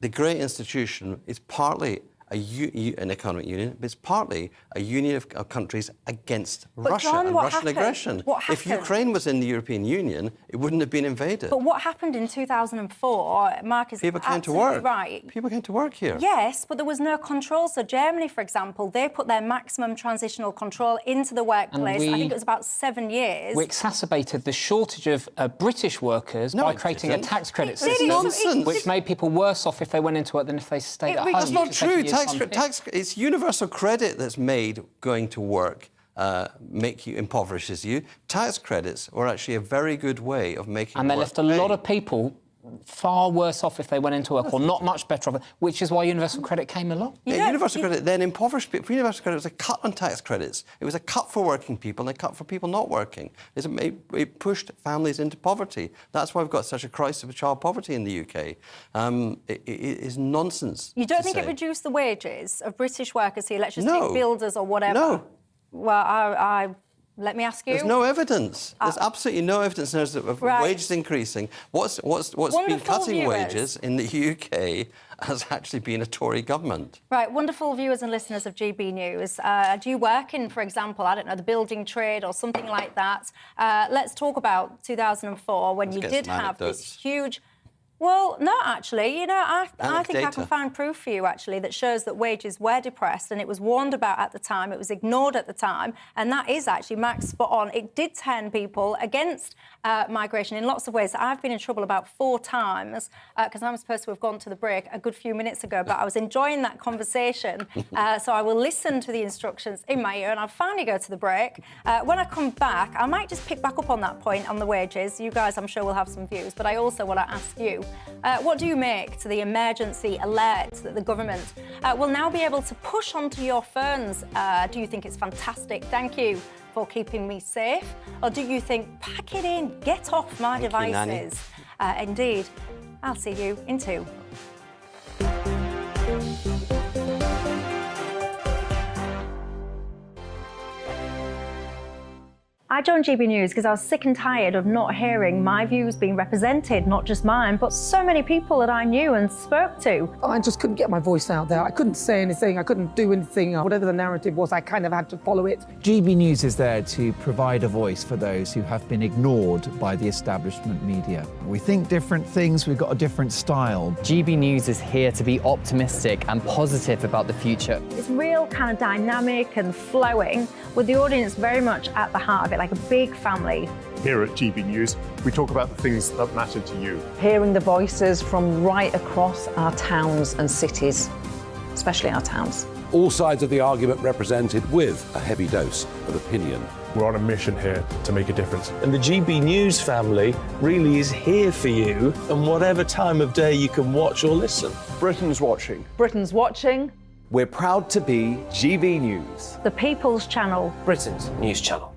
the great institution, is partly an economic union, but it's partly a union of countries against Russia and Russian aggression. If Ukraine was in the European Union, it wouldn't have been invaded. But what happened in 2004, Mark is People came to work. Right. People came to work here. Yes, but there was no control. So Germany, for example, they put their maximum transitional control into the workplace. I think it was about 7 years. We exacerbated the shortage of British workers by creating a tax credit system, nonsense. which made people worse off if they went into work than if they stayed at home. That's not true. It's universal credit that's made going to work impoverishes you. Tax credits were actually a very good way of making And they left a lot of people far worse off if they went into work, or not much better off, which is why universal credit came along. Universal credit then impoverished people. Universal credit was a cut on tax credits. It was a cut for working people and a cut for people not working. It pushed families into poverty. That's why we've got such a crisis of child poverty in the UK. It is nonsense. You don't think it reduced the wages of British workers here? Let's just No. take builders or whatever. No. Well, let me ask you. There's no evidence. There's absolutely no evidence of wages increasing. What's been cutting wages in the UK has actually been a Tory government. Right, wonderful viewers and listeners of GB News. Do you work in, for example, I don't know, the building trade or something like that? Let's talk about 2004 when you did have this huge... Well, no, actually, you know, I think I can find proof for you, actually, that shows that wages were depressed, and it was warned about at the time, it was ignored at the time, and that is actually, Max, spot on. It did turn people against migration in lots of ways. I've been in trouble about 4 times, because I'm supposed to have gone to the break a good few minutes ago, but I was enjoying that conversation, so I will listen to the instructions in my ear, and I'll finally go to the break. When I come back, I might just pick back up on that point on the wages. You guys, I'm sure, will have some views, but I also want to ask you, What do you make to the emergency alert that the government will now be able to push onto your phones? Do you think it's fantastic? Thank you for keeping me safe. Or do you think, pack it in, get off my devices? Indeed. I'll see you in 2. I joined GB News because I was sick and tired of not hearing my views being represented, not just mine, but so many people that I knew and spoke to. I just couldn't get my voice out there. I couldn't say anything. I couldn't do anything. Whatever the narrative was, I kind of had to follow it. GB News is there to provide a voice for those who have been ignored by the establishment media. We think different things, we've got a different style. GB News is here to be optimistic and positive about the future. It's real kind of dynamic and flowing, with the audience very much at the heart of it, like a big family. Here at GB News, we talk about the things that matter to you. Hearing the voices from right across our towns and cities, especially our towns. All sides of the argument represented with a heavy dose of opinion. We're on a mission here to make a difference. And the GB News family really is here for you, and whatever time of day you can watch or listen. Britain's watching. Britain's watching. We're proud to be GB News. The People's Channel. Britain's news channel.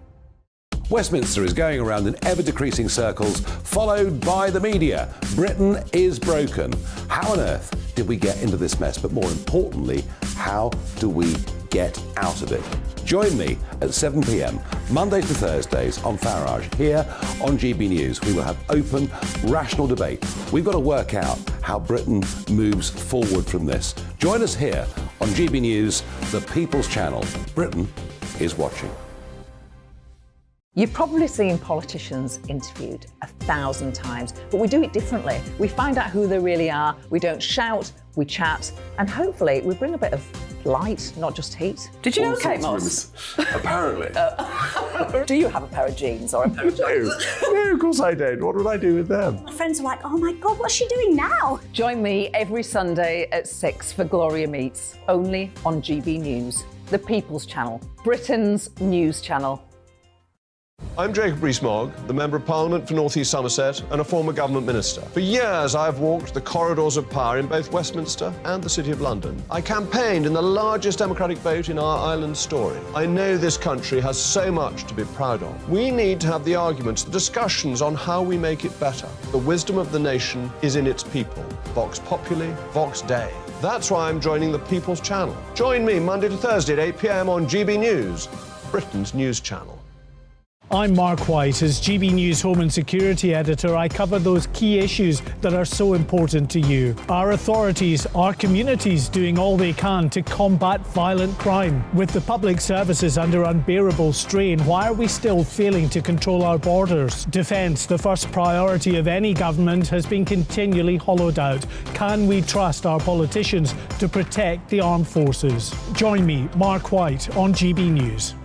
Westminster is going around in ever-decreasing circles, followed by the media. Britain is broken. How on earth did we get into this mess? But more importantly, how do we get out of it? Join me at 7 p.m, Mondays to Thursdays on Farage, here on GB News. We will have open, rational debate. We've got to work out how Britain moves forward from this. Join us here on GB News, the People's Channel. Britain is watching. You've probably seen politicians interviewed 1,000 times, but we do it differently. We find out who they really are, we don't shout, we chat, and hopefully we bring a bit of light, not just heat. Did you know Kate Moss? Apparently. Do you have a pair of jeans or a pair of jeans? No, of course I don't. What would I do with them? My friends are like, oh my God, what's she doing now? Join me every Sunday at 6 for Gloria Meets, only on GB News, the People's Channel, Britain's news channel. I'm Jacob Rees-Mogg, the Member of Parliament for North East Somerset and a former government minister. For years, I've walked the corridors of power in both Westminster and the City of London. I campaigned in the largest democratic vote in our island story. I know this country has so much to be proud of. We need to have the arguments, the discussions on how we make it better. The wisdom of the nation is in its people. Vox Populi, Vox Dei. That's why I'm joining the People's Channel. Join me Monday to Thursday at 8 p.m. on GB News, Britain's news channel. I'm Mark White. As GB News Home and Security Editor, I cover those key issues that are so important to you. Our authorities, our communities doing all they can to combat violent crime. With the public services under unbearable strain, why are we still failing to control our borders? Defence, the first priority of any government, has been continually hollowed out. Can we trust our politicians to protect the armed forces? Join me, Mark White, on GB News.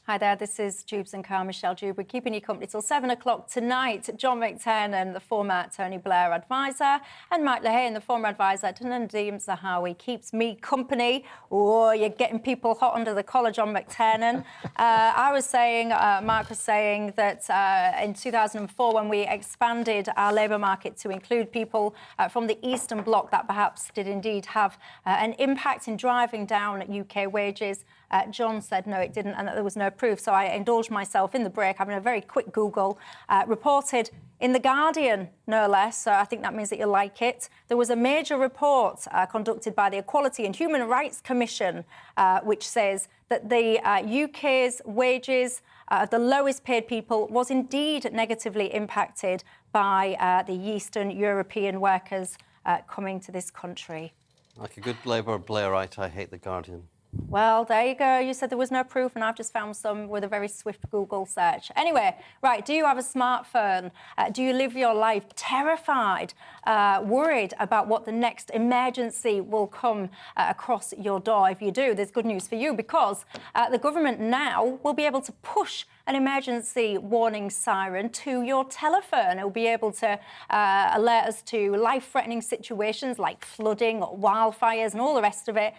Hi there, this is Dewbs and Michelle Dewb. We're keeping you company till 7 o'clock tonight. John McTernan, the former Tony Blair advisor, and Mike Lehane, the former advisor to Nadeem Zahawi, keeps me company. Oh, you're getting people hot under the collar, John McTernan. Mark was saying that in 2004, when we expanded our labour market to include people from the Eastern Bloc, that perhaps did indeed have an impact in driving down UK wages. John said no, it didn't, and that there was no proof. So I indulged myself in the break, having a very quick Google, reported in The Guardian, no less, so I think that means that you like it. There was a major report conducted by the Equality and Human Rights Commission, which says that the UK's wages of the lowest paid people was indeed negatively impacted by the Eastern European workers coming to this country. Like a good Labour Blairite, I hate The Guardian. Well, there you go. You said there was no proof, and I've just found some with a very swift Google search. Anyway, right, do you have a smartphone? Do you live your life terrified, worried about what the next emergency will come across your door? If you do, there's good news for you, because the government now will be able to push an emergency warning siren to your telephone. It will be able to alert us to life-threatening situations like flooding or wildfires and all the rest of it.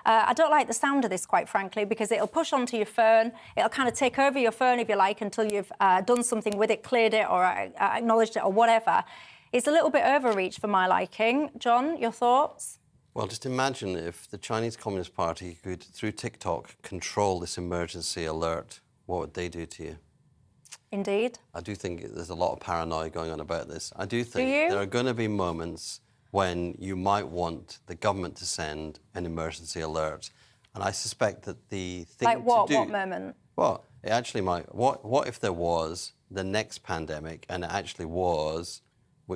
I don't like the sound of this, quite frankly, because it'll push onto your phone. It'll kind of take over your phone, if you like, until you've done something with it, cleared it or acknowledged it or whatever. It's a little bit overreach for my liking. John, your thoughts? Well, just imagine if the Chinese Communist Party could, through TikTok, control this emergency alert. What would they do to you? Indeed. I do think there's a lot of paranoia going on about this. I do think there are going to be moments when you might want the government to send an emergency alert. And I suspect that the thing like what? to do... What moment? Well, it actually might... What if there was the next pandemic and it actually was,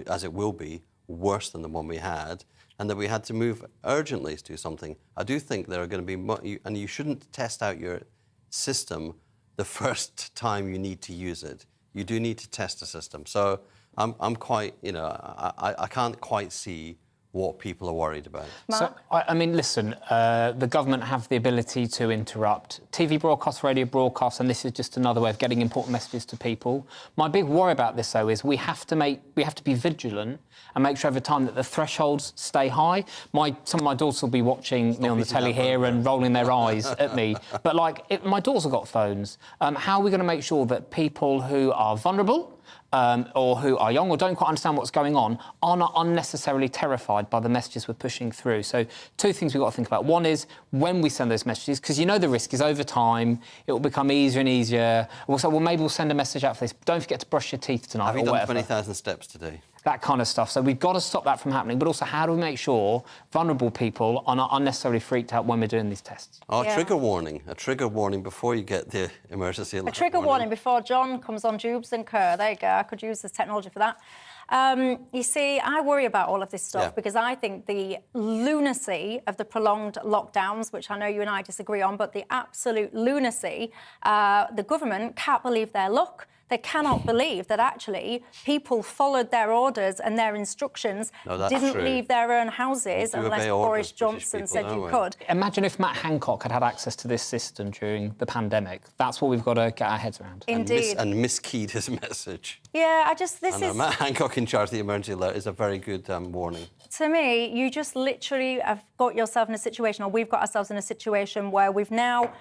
as it will be, worse than the one we had, and that we had to move urgently to do something? I do think there are going to be... And you shouldn't test out your system the first time you need to use it. You do need to test the system. So I'm quite, you know, I can't quite see what people are worried about. So, I mean, listen, the government have the ability to interrupt TV broadcasts, radio broadcasts, and this is just another way of getting important messages to people. My big worry about this, though, is we have to be vigilant and make sure every time that the thresholds stay high. Some of my daughters will be watching me on the telly here and rolling their eyes at me. But, like, my daughters have got phones. How are we going to make sure that people who are vulnerable or who are young or don't quite understand what's going on are not unnecessarily terrified by the messages we're pushing through? So two things we've got to think about. One is when we send those messages, because you know the risk is over time, it will become easier and easier. We'll say, well, maybe we'll send a message out for this. Don't forget to brush your teeth tonight. Have you done done 20,000 steps today? That kind of stuff. So we've got to stop that from happening. But also, how do we make sure vulnerable people are not unnecessarily freaked out when we're doing these tests? Oh, a trigger warning before you get the emergency alert. A trigger warning before John comes on Dewbs and Kerr. There you go. I could use this technology for that. You see, I worry about all of this stuff because I think the lunacy of the prolonged lockdowns, which I know you and I disagree on, but the absolute lunacy, the government can't believe their luck. They cannot believe that actually people followed their orders and their instructions, didn't leave their own houses unless Boris Johnson said you could. Imagine if Matt Hancock had access to this system during the pandemic. That's what we've got to get our heads around. Indeed. And miskeyed his message. Yeah, Matt Hancock in charge of the emergency alert is a very good warning. To me, you just literally have got yourself in a situation, or we've got ourselves in a situation where we've now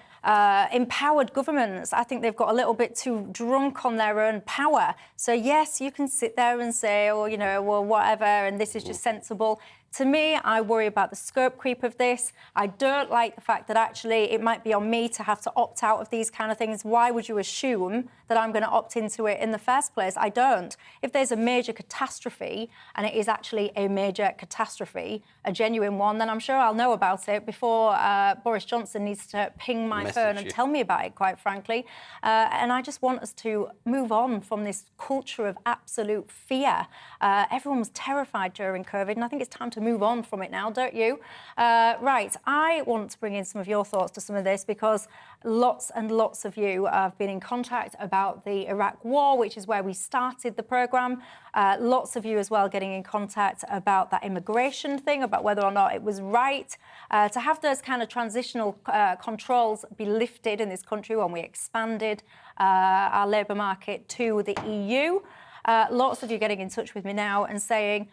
empowered governments. I think they've got a little bit too drunk on their own power. So, yes, you can sit there and say, oh, you know, well, whatever, and this is just sensible. To me, I worry about the scope creep of this. I don't like the fact that actually it might be on me to have to opt out of these kind of things. Why would you assume that I'm going to opt into it in the first place? I don't. If there's a major catastrophe, and it is actually a major catastrophe, a genuine one, then I'm sure I'll know about it before Boris Johnson needs to ping my phone and tell me about it, quite frankly. And I just want us to move on from this culture of absolute fear. Everyone was terrified during COVID, and I think it's time to move on from it now, don't you? Right, I want to bring in some of your thoughts to some of this because lots and lots of you have been in contact about the Iraq war, which is where we started the programme. Lots of you as well getting in contact about that immigration thing, about whether or not it was right to have those kind of transitional controls be lifted in this country when we expanded our labour market to the EU. Lots of you getting in touch with me now and saying,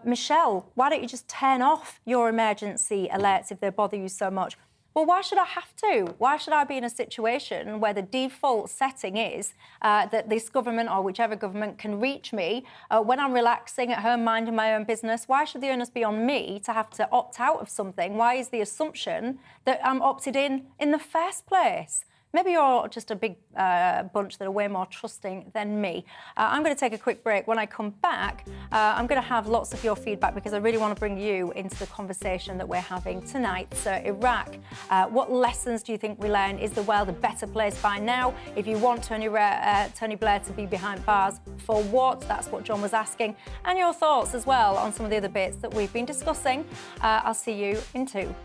Michelle, why don't you just turn off your emergency alerts if they bother you so much? Well, why should I have to? Why should I be in a situation where the default setting is that this government or whichever government can reach me when I'm relaxing at home, minding my own business? Why should the onus be on me to have to opt out of something? Why is the assumption that I'm opted in the first place? Maybe you're just a big bunch that are way more trusting than me. I'm going to take a quick break. When I come back, I'm going to have lots of your feedback because I really want to bring you into the conversation that we're having tonight. So, Iraq, what lessons do you think we learn? Is the world a better place by now? If you want Tony Blair to be behind bars, for what? That's what John was asking. And your thoughts as well on some of the other bits that we've been discussing. I'll see you in 2.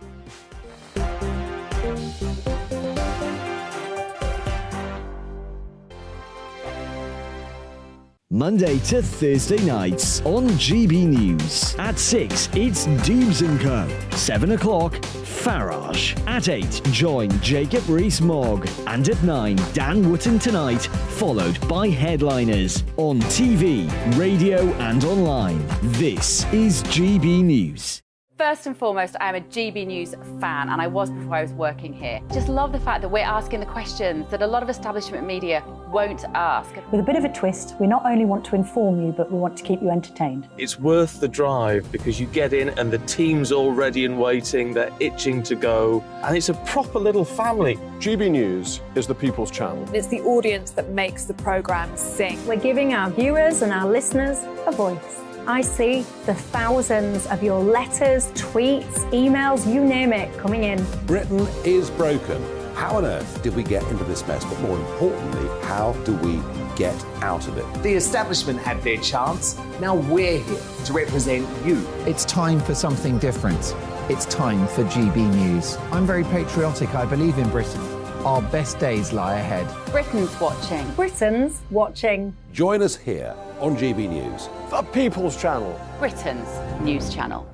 Monday to Thursday nights on GB News. At 6, it's Dewbs & Co. 7 o'clock, Farage. At 8, join Jacob Rees-Mogg. And at 9, Dan Wootton Tonight, followed by headliners on TV, radio and online. This is GB News. First and foremost, I am a GB News fan, and I was before I was working here. Just love the fact that we're asking the questions that a lot of establishment media won't ask. With a bit of a twist, we not only want to inform you, but we want to keep you entertained. It's worth the drive because you get in and the team's all ready and waiting, they're itching to go, and it's a proper little family. GB News is the People's Channel. It's the audience that makes the programme sing. We're giving our viewers and our listeners a voice. I see the thousands of your letters, tweets, emails, you name it, coming in. Britain is broken. How on earth did we get into this mess? But more importantly, how do we get out of it? The establishment had their chance. Now we're here to represent you. It's time for something different. It's time for GB News. I'm very patriotic. I believe in Britain. Our best days lie ahead. Britain's watching. Britain's watching. Join us here on GB News. The People's Channel. Britain's news channel.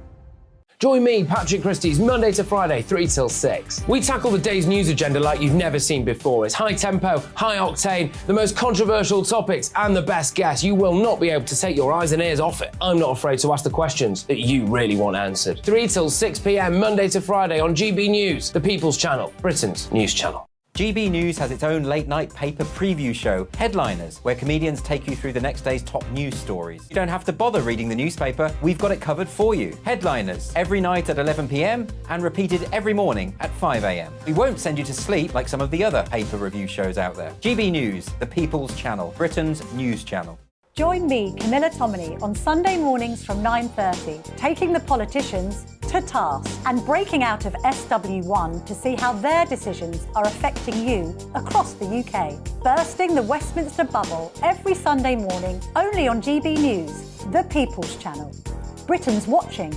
Join me, Patrick Christie's Monday to Friday, 3 till 6. We tackle the day's news agenda like you've never seen before. It's high tempo, high octane, the most controversial topics, and the best guests. You will not be able to take your eyes and ears off it. I'm not afraid to ask the questions that you really want answered. 3 till 6 p.m, Monday to Friday on GB News, the People's Channel, Britain's news channel. GB News has its own late-night paper preview show, Headliners, where comedians take you through the next day's top news stories. You don't have to bother reading the newspaper, we've got it covered for you. Headliners, every night at 11 p.m, and repeated every morning at 5 a.m. We won't send you to sleep like some of the other paper review shows out there. GB News, the People's Channel, Britain's news channel. Join me, Camilla Tominey, on Sunday mornings from 9:30, taking the politicians to task and breaking out of SW1 to see how their decisions are affecting you across the UK. Bursting the Westminster bubble every Sunday morning, only on GB News, the People's Channel. Britain's watching.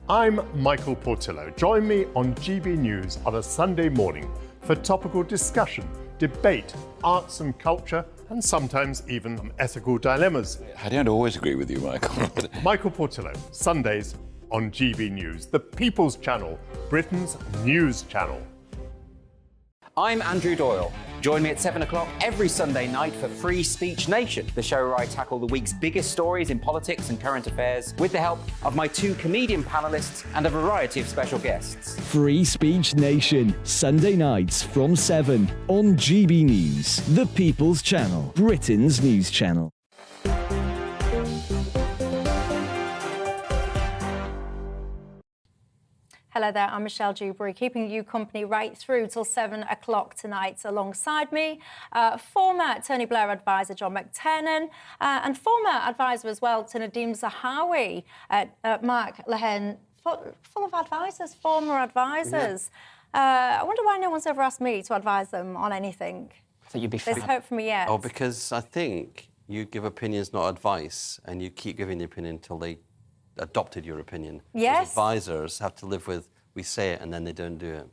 I'm Michael Portillo. Join me on GB News on a Sunday morning for topical discussion, debate, arts and culture, and sometimes even ethical dilemmas. I don't always agree with you, Michael. Michael Portillo, Sundays on GB News, the People's Channel, Britain's news channel. I'm Andrew Doyle. Join me at 7 o'clock every Sunday night for Free Speech Nation, the show where I tackle the week's biggest stories in politics and current affairs with the help of my 2 comedian panellists and a variety of special guests. Free Speech Nation, Sunday nights from 7 on GB News, the People's Channel, Britain's news channel. Hello there, I'm Michelle Dewbury, keeping you company right through till 7 o'clock tonight. Alongside me, former Tony Blair advisor John McTernan and former advisor as well to Nadeem Zahawi, Mark Lehen, full of advisors, former advisors. Yeah. I wonder why no one's ever asked me to advise them on anything. I think you'd be There's hope for me yet. Oh, because I think you give opinions, not advice, and you keep giving the opinion until they adopted your opinion. Yes. Advisors have to live with, we say it and then they don't do it.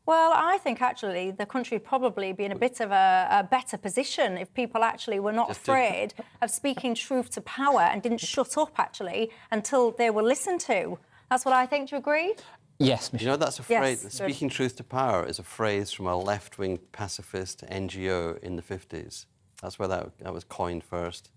Well, I think actually the country would probably be in a bit of a better position if people actually were not afraid of speaking truth to power and didn't shut up actually until they were listened to. That's what I think. Do you agree? Yes, You know, that's a phrase, Yes, speaking truth to power is a phrase from a left-wing pacifist NGO in the 50s. That's where that was coined first.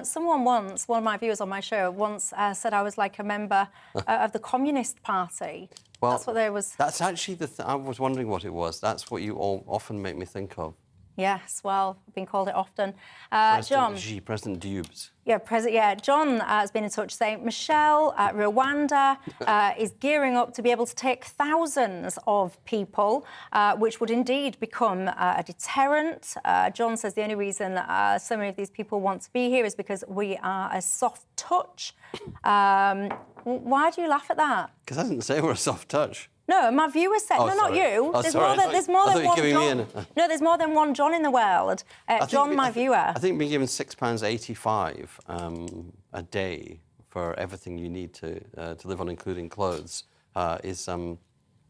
Someone once, one of my viewers on my show, once said I was like a member of the Communist Party. Well, that's what there was. That's actually I was wondering what it was. That's what you all often make me think of. Yes, well, I've been called it often. President Dewbs. Yeah, John has been in touch saying Michelle, Rwanda is gearing up to be able to take thousands of people, which would indeed become a deterrent. John says the only reason so many of these people want to be here is because we are a soft touch. Why do you laugh at that? Because I didn't say we're a soft touch. No, my viewer said. Oh, no, not you. Oh, there's sorry. there's more than one John. No, there's more than one John in the world. John, my viewer. I think being given £6.85 a day for everything you need to live on, including clothes, is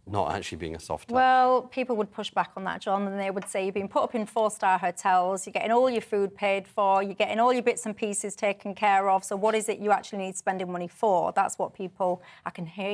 not actually being a soft touch. Well, people would push back on that, John, and they would say you've been put up in 4-star hotels, you're getting all your food paid for, you're getting all your bits and pieces taken care of, so what is it you actually need spending money for? That's what people... I can hear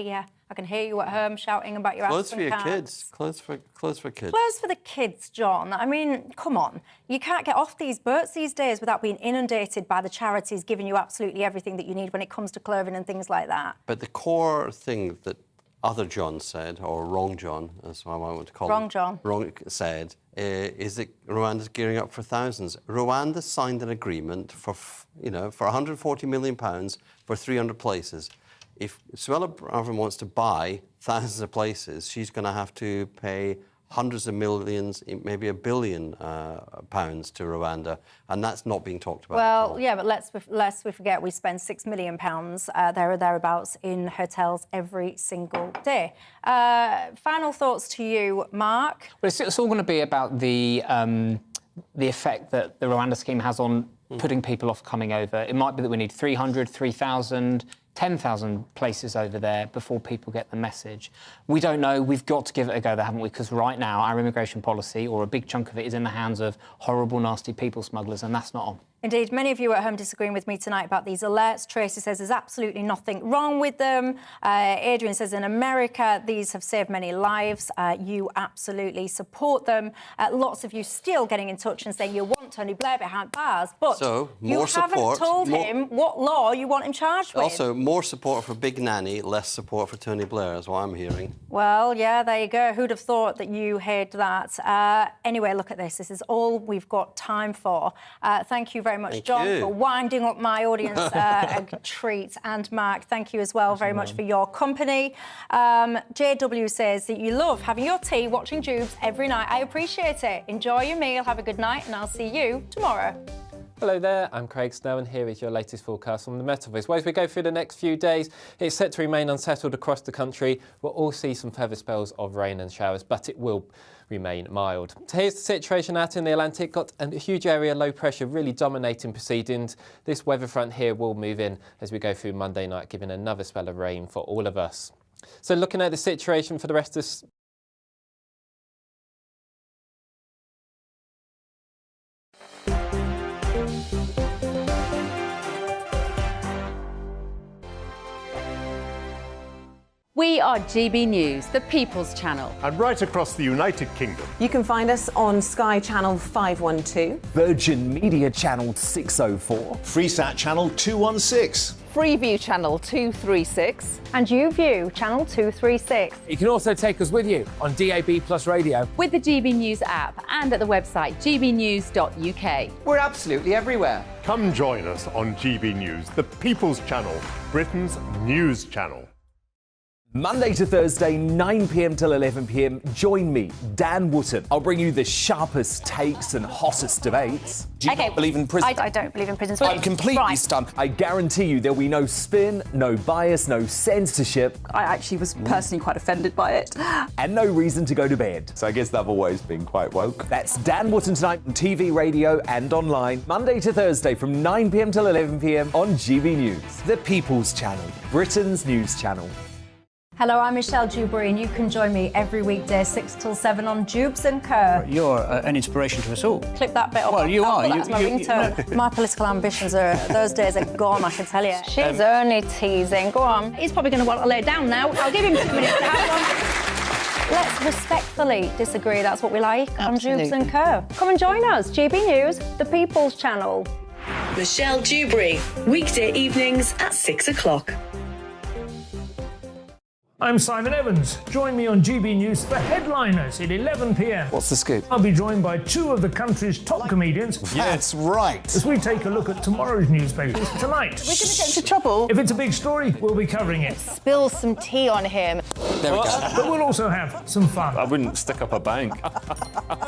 you at home shouting about your Clothes Aspen for your cards. kids. Clothes for kids. Clothes for the kids, John. I mean, come on. You can't get off these boats these days without being inundated by the charities giving you absolutely everything that you need when it comes to clothing and things like that. But the core thing that other John said, or wrong John, as I want to call Wrong him. John. Wrong said, is that Rwanda's gearing up for thousands. Rwanda signed an agreement for, for £140 million for 300 places. If Suella Braverman wants to buy thousands of places, she's going to have to pay hundreds of millions, maybe £1 billion to Rwanda, and that's not being talked about. Well, yeah, but lest we forget, we spend £6 million there or thereabouts in hotels every single day. Final thoughts to you, Mark? Well, it's all going to be about the effect that the Rwanda scheme has on putting people off coming over. It might be that we need 300, 3,000, 10,000 places over there before people get the message. We don't know. We've got to give it a go, though, haven't we? Because right now, our immigration policy, or a big chunk of it, is in the hands of horrible, nasty people smugglers, and that's not on. Indeed, many of you at home disagreeing with me tonight about these alerts. Tracy says there's absolutely nothing wrong with them. Adrian says in America, these have saved many lives. You absolutely support them. Lots of you still getting in touch and saying you want Tony Blair behind bars, but so, you haven't told him what law you want him charged with. Also, more support for Big Nanny, less support for Tony Blair, is what I'm hearing. Well, yeah, there you go. Who'd have thought that you heard that? Anyway, look at this. This is all we've got time for. Thank you very much, John, for winding up my audience a treat. And Mark, thank you as well very much for your company. JW says that you love having your tea watching Dewbs every night. I appreciate it. Enjoy your meal, have a good night, and I'll see you tomorrow. Hello there, I'm Craig Snow, and here is your latest forecast from the Met Office. Well, as we go through the next few days, it's set to remain unsettled across the country. We'll all see some further spells of rain and showers, but it will remain mild. So here's the situation out in the Atlantic. Got a huge area low pressure really dominating proceedings. This weather front here will move in as we go through Monday night, giving another spell of rain for all of us. So looking at the situation for the rest of We are GB News, the People's Channel. And right across the United Kingdom. You can find us on Sky Channel 512, Virgin Media Channel 604, Freesat Channel 216, Freeview Channel 236, and YouView Channel 236. You can also take us with you on DAB+ radio, with the GB News app, and at the website gbnews.uk. We're absolutely everywhere. Come join us on GB News, the People's Channel, Britain's news channel. Monday to Thursday, 9 p.m. till 11 p.m. Join me, Dan Wootton. I'll bring you the sharpest takes and hottest debates. Do you not believe in prison? I don't believe in prisons. I'm completely stunned. I guarantee you there'll be no spin, no bias, no censorship. I actually was personally quite offended by it. And no reason to go to bed. So I guess they've always been quite woke. That's Dan Wootton tonight on TV, radio and online. Monday to Thursday from 9 p.m. till 11 p.m. on GB News. The People's Channel, Britain's news channel. Hello, I'm Michelle Dewberry, and you can join me every weekday 6 till 7 on Dewbs & Co. You're an inspiration to us all. Clip that bit up. Well, you are. That's my ringtone. My political ambitions those days are gone, I can tell you. She's only teasing. Go on. He's probably going to want to lay down now. I'll give him 2 minutes to have one. Let's respectfully disagree. That's what we like on Dewbs & Co. Come and join us. GB News, the People's Channel. Michelle Dewberry, weekday evenings at 6 o'clock. I'm Simon Evans. Join me on GB News for Headliners at 11 p.m. What's the scoop? I'll be joined by 2 of the country's top comedians. That's right. As we take a look at tomorrow's newspapers tonight. We're going to get into trouble. If it's a big story, we'll be covering it. Spill some tea on him. There we go. But we'll also have some fun. I wouldn't stick up a bank.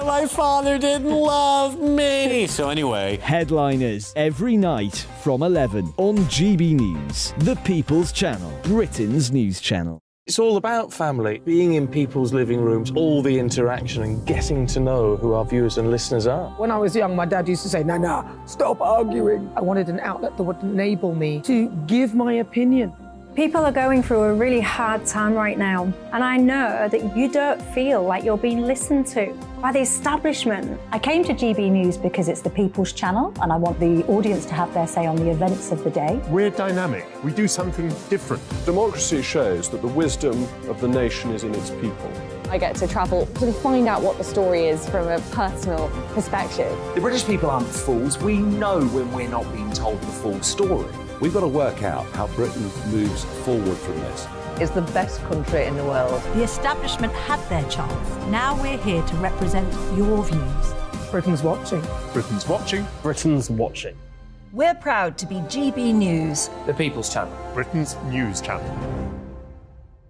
My father didn't love me. So anyway. Headliners every night from 11 on GB News, the People's Channel, Britain's news channel. It's all about family, being in people's living rooms, all the interaction and getting to know who our viewers and listeners are. When I was young, my dad used to say, "Nah, stop arguing." I wanted an outlet that would enable me to give my opinion. People are going through a really hard time right now, and I know that you don't feel like you're being listened to by the establishment. I came to GB News because it's the people's channel, and I want the audience to have their say on the events of the day. We're dynamic. We do something different. Democracy shows that the wisdom of the nation is in its people. I get to travel to find out what the story is from a personal perspective. The British people aren't fools. We know when we're not being told the full story. We've got to work out how Britain moves forward from this. It's the best country in the world. The establishment had their chance. Now we're here to represent your views. Britain's watching. Britain's watching. Britain's watching. We're proud to be GB News, The People's Channel. Britain's news channel.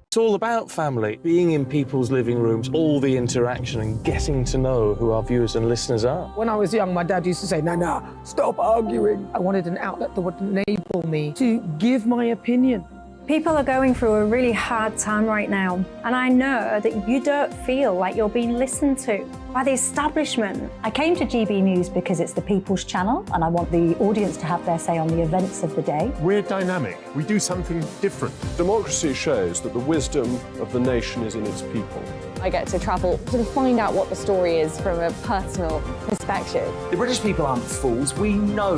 It's all about family, being in people's living rooms, all the interaction and getting to know who our viewers and listeners are. When I was young, my dad used to say, no, stop arguing. I wanted an outlet that would enable me to give my opinion. People are going through a really hard time right now, and I know that you don't feel like you're being listened to by the establishment. I came to GB News because it's the people's channel, and I want the audience to have their say on the events of the day. We're dynamic. We do something different. Democracy shows that the wisdom of the nation is in its people. I get to travel to find out what the story is from a personal perspective. The British people aren't fools. We know